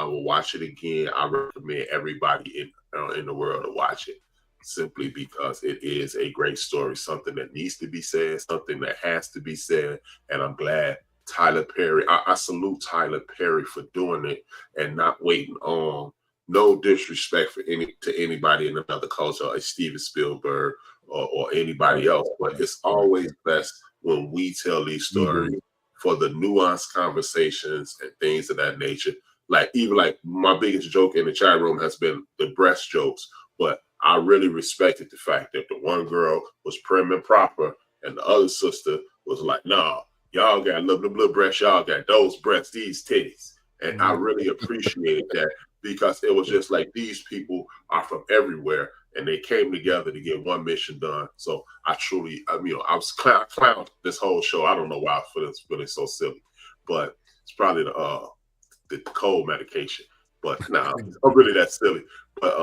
I will watch it again. I recommend everybody in the world to watch it, simply because it is a great story, something that needs to be said, something that has to be said. And I'm glad Tyler Perry, I salute Tyler Perry for doing it and not waiting on, no disrespect to anybody in another culture, like Steven Spielberg or anybody else, but it's always best when we tell these stories for the nuanced conversations and things of that nature. Like, even like my biggest joke in the chat room has been the breast jokes, but I really respected the fact that the one girl was prim and proper and the other sister was like, nah, y'all got little breasts, y'all got those breasts, these titties. And I really appreciated that, because it was just like, these people are from everywhere and they came together to get one mission done. So I was clowned this whole show. I don't know why I was feeling so silly, but it's probably the cold medication. But nah, I'm really that silly. But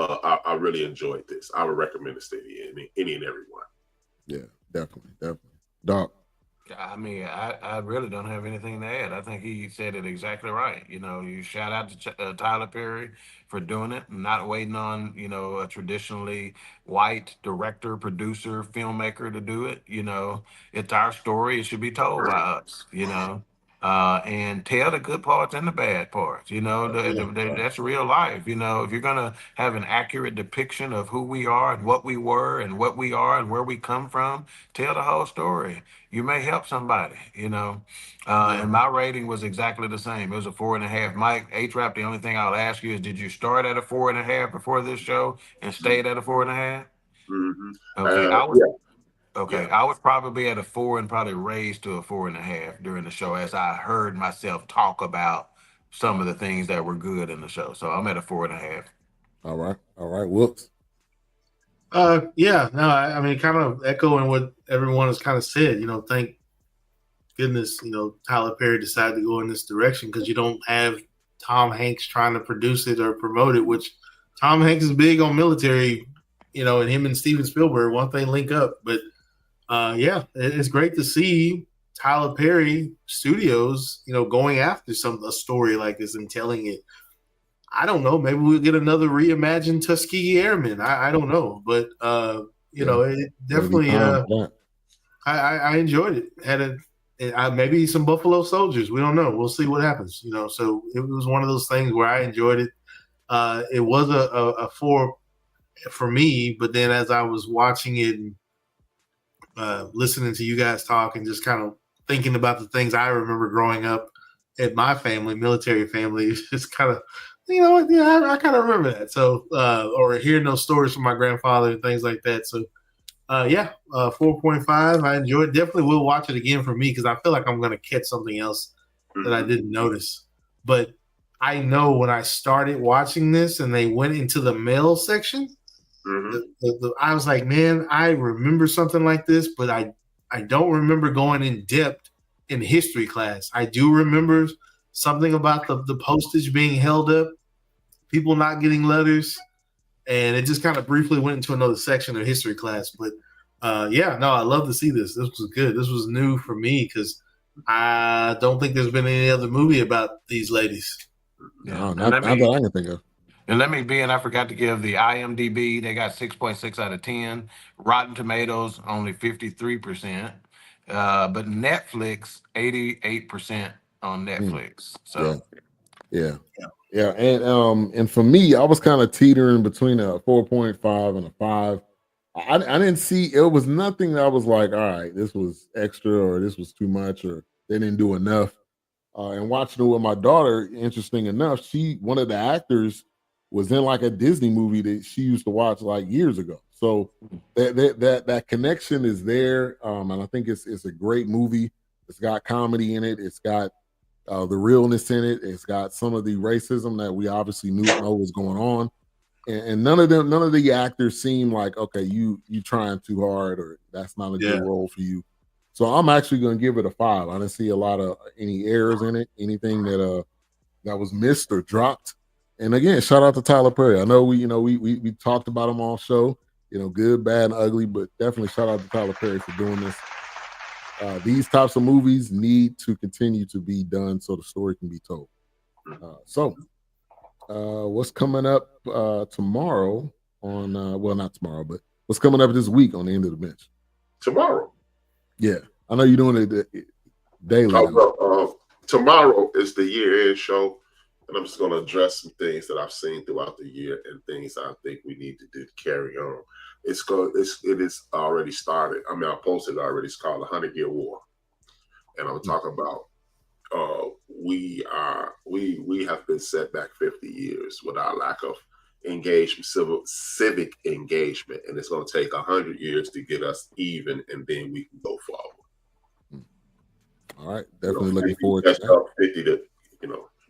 I really enjoyed this. I would recommend it to any and everyone. Yeah, definitely. Doc. I mean, I really don't have anything to add. I think he said it exactly right. You shout out to Tyler Perry for doing it, not waiting on, a traditionally white director, producer, filmmaker to do it. It's our story. It should be told by us, and tell the good parts and the bad parts. That's real life. If you're going to have an accurate depiction of who we are and what we were and what we are and where we come from, tell the whole story. You may help somebody, and my rating was exactly the same. It was a 4.5. Mike, H-Rap, the only thing I'll ask you is, did you start at a 4.5 before this show and stayed at a 4.5? Mm-hmm. Okay, I was probably at a 4 and probably raised to a 4.5 during the show as I heard myself talk about some of the things that were good in the show. So I'm at a 4.5. All right. Whoops. I mean, kind of echoing what everyone has kind of said. Thank goodness, Tyler Perry decided to go in this direction, because you don't have Tom Hanks trying to produce it or promote it, which Tom Hanks is big on military, and him and Steven Spielberg, once they link up. But it's great to see Tyler Perry Studios, going after a story like this and telling it. I don't know. Maybe we'll get another reimagined Tuskegee Airmen. I don't know, but it definitely. I enjoyed it. Maybe some Buffalo Soldiers. We don't know. We'll see what happens. So it was one of those things where I enjoyed it. It was a 4 for me, but then as I was watching it and listening to you guys talk and just kind of thinking about the things I remember growing up at my family, military family, it's kind of. I kind of remember that. So, or hearing those stories from my grandfather and things like that. So, 4.5. I enjoyed it. Definitely will watch it again for me, because I feel like I'm going to catch something else that I didn't notice. But I know when I started watching this and they went into the male section, I was like, man, I remember something like this, but I don't remember going in depth in history class. I do remember something about the postage being held up, people not getting letters, and it just kind of briefly went into another section of history class. But I love to see this. This was good. This was new for me, because I don't think there's been any other movie about these ladies. No, not that I can think of. And I forgot to give the IMDb. They got 6.6 out of 10. Rotten Tomatoes, only 53%. But Netflix, 88% on Netflix. So yeah. And for me, I was kind of teetering between a 4.5 and a 5. I didn't see, it was nothing that I was like, all right, this was extra, or this was too much, or they didn't do enough. And watching it with my daughter, interesting enough, one of the actors was in like a Disney movie that she used to watch like years ago. So that connection is there, and I think it's a great movie. It's got comedy in it. It's got the realness in it. It's got some of the racism that we obviously know was going on, and none of the actors seem like, okay, you trying too hard, or that's not a good role for you. So I'm actually going to give it a 5. I didn't see a lot of any errors in it, anything that was missed or dropped. And again, shout out to Tyler Perry. I know we talked about him all show, good, bad, and ugly, but definitely shout out to Tyler Perry for doing this. These types of movies need to continue to be done so the story can be told. So what's coming up tomorrow on well, not tomorrow, but what's coming up this week on the End of the Bench? Tomorrow. Yeah, I know you're doing it daily. Tomorrow is the year-end show, and I'm just going to address some things that I've seen throughout the year and things I think we need to do to carry on. It is already started. I mean, I posted it already. It's called the 100-Year War, and I'm talking about we have been set back 50 years with our lack of engagement, civic engagement, and it's going to take 100 years to get us even, and then we can go forward. All right, definitely looking forward to that. 50 to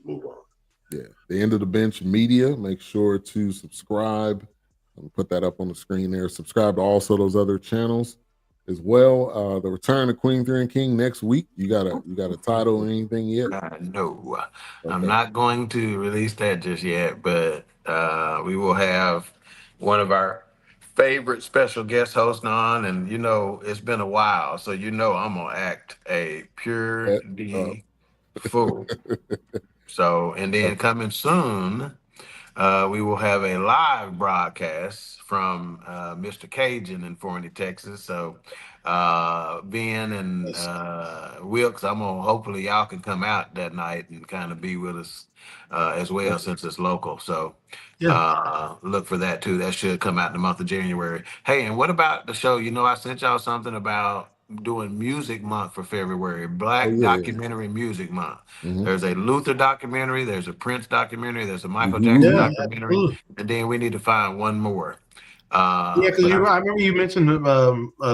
move on. Yeah, the End of the Bench Media. Make sure to subscribe. I'll put that up on the screen there. Subscribe to also those other channels as well. The Return of Queen, Three, and King next week. You got a title or anything yet? No, okay. I'm not going to release that just yet, but we will have one of our favorite special guest hosts on, and it's been a while, so I'm gonna act a pure D fool. So, and then coming soon, we will have a live broadcast from Mr. Cajun in Forney, Texas. So Ben and Wilkes, hopefully y'all can come out that night and kind of be with us as well, since it's local. So look for that too. That should come out in the month of January. Hey, and what about the show? I sent y'all something about doing Music Month for February, Black Documentary Music Month. Mm-hmm. There's a Luther documentary, there's a Prince documentary, there's a Michael Jackson documentary, and then we need to find one more. Because I remember you mentioned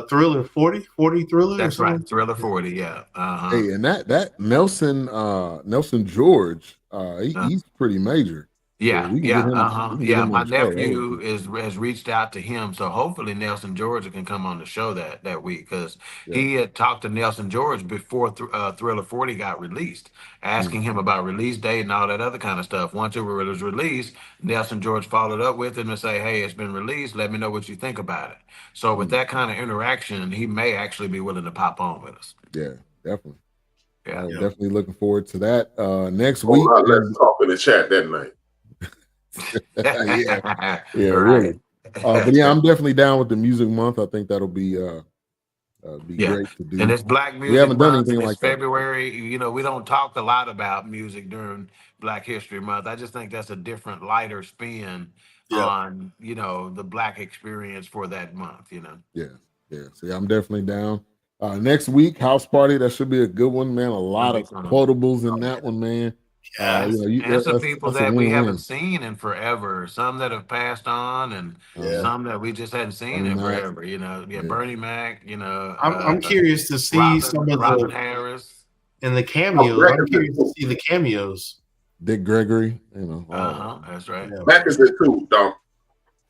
Thriller 40 Thriller. That's right, Thriller 40. Yeah. Hey, and that Nelson George, he's pretty major. Yeah, so my nephew has reached out to him, so hopefully Nelson George can come on the show that week, because he had talked to Nelson George before Thriller 40 got released, asking him about release date and all that other kind of stuff. Once it was released, Nelson George followed up with him and say, "Hey, it's been released. Let me know what you think about it." So with that kind of interaction, he may actually be willing to pop on with us. Yeah, definitely. Yeah, definitely looking forward to that. Next week, let's talk in the chat that night. Really. But I'm definitely down with the Music Month. I think that'll be great to do. And it's Black Music We haven't done Month, anything like February. We don't talk a lot about music during Black History Month. I just think that's a different, lighter spin on the Black experience for that month. Yeah. So I'm definitely down. Next week, House Party. That should be a good one, man. A lot of quotables in that one, man. And some people that we haven't seen in forever, some that have passed on, and some that we just hadn't seen in forever. Bernie Mac. I'm curious to see some of Robin Harris and the cameos. I'm curious to see the cameos. Dick Gregory, that's right. Mac is in too, dog.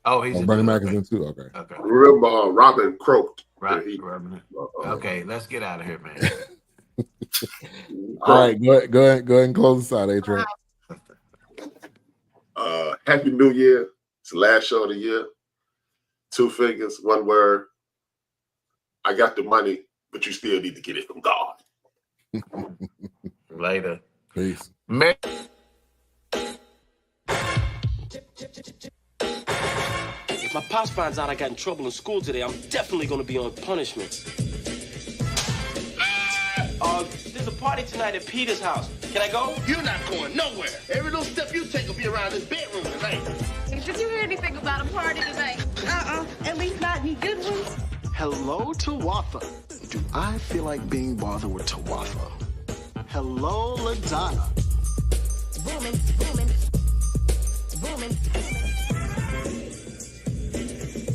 Oh, he's Bernie Mac is in too. Okay. Remember Robin croaked. Okay, let's get out of here, man. All right, go ahead and close this out, A-Train. Happy New Year. It's the last show of the year. 2 fingers, 1 word. I got the money, but you still need to get it from God. Later. Peace. If my pops finds out I got in trouble in school today, I'm definitely going to be on punishment. There's a party tonight at Peter's house. Can I go? You're not going nowhere. Every little step you take will be around this bedroom tonight. Did you hear anything about a party today? At least not any good ones. Hello, Tawatha. Do I feel like being bothered with Tawatha? Hello, LaDonna. Booming, booming, booming.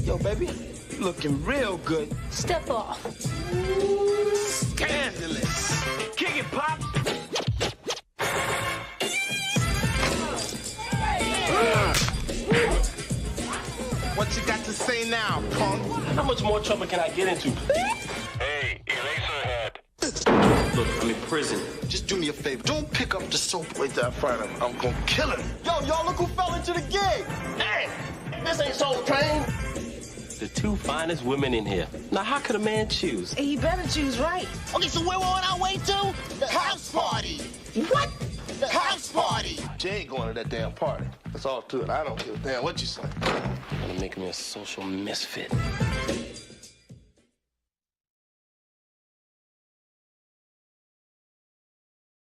Yo, baby, you looking real good. Step off. Scandalous. Kick it, Pop. What you got to say now, punk? How much more trouble can I get into? Hey, Eraserhead. Look, I'm in prison. Just do me a favor. Don't pick up the soap. Wait till I find him. I'm gonna kill him. Yo, y'all look who fell into the gig. Hey, this ain't Soul Train. The 2 finest women in here. Now, how could a man choose? He better choose right. Okay, so where we're on our way to? The house party. What? The house party. Jay ain't going to that damn party. That's all to it. I don't give a damn what you say. Gonna make me a social misfit.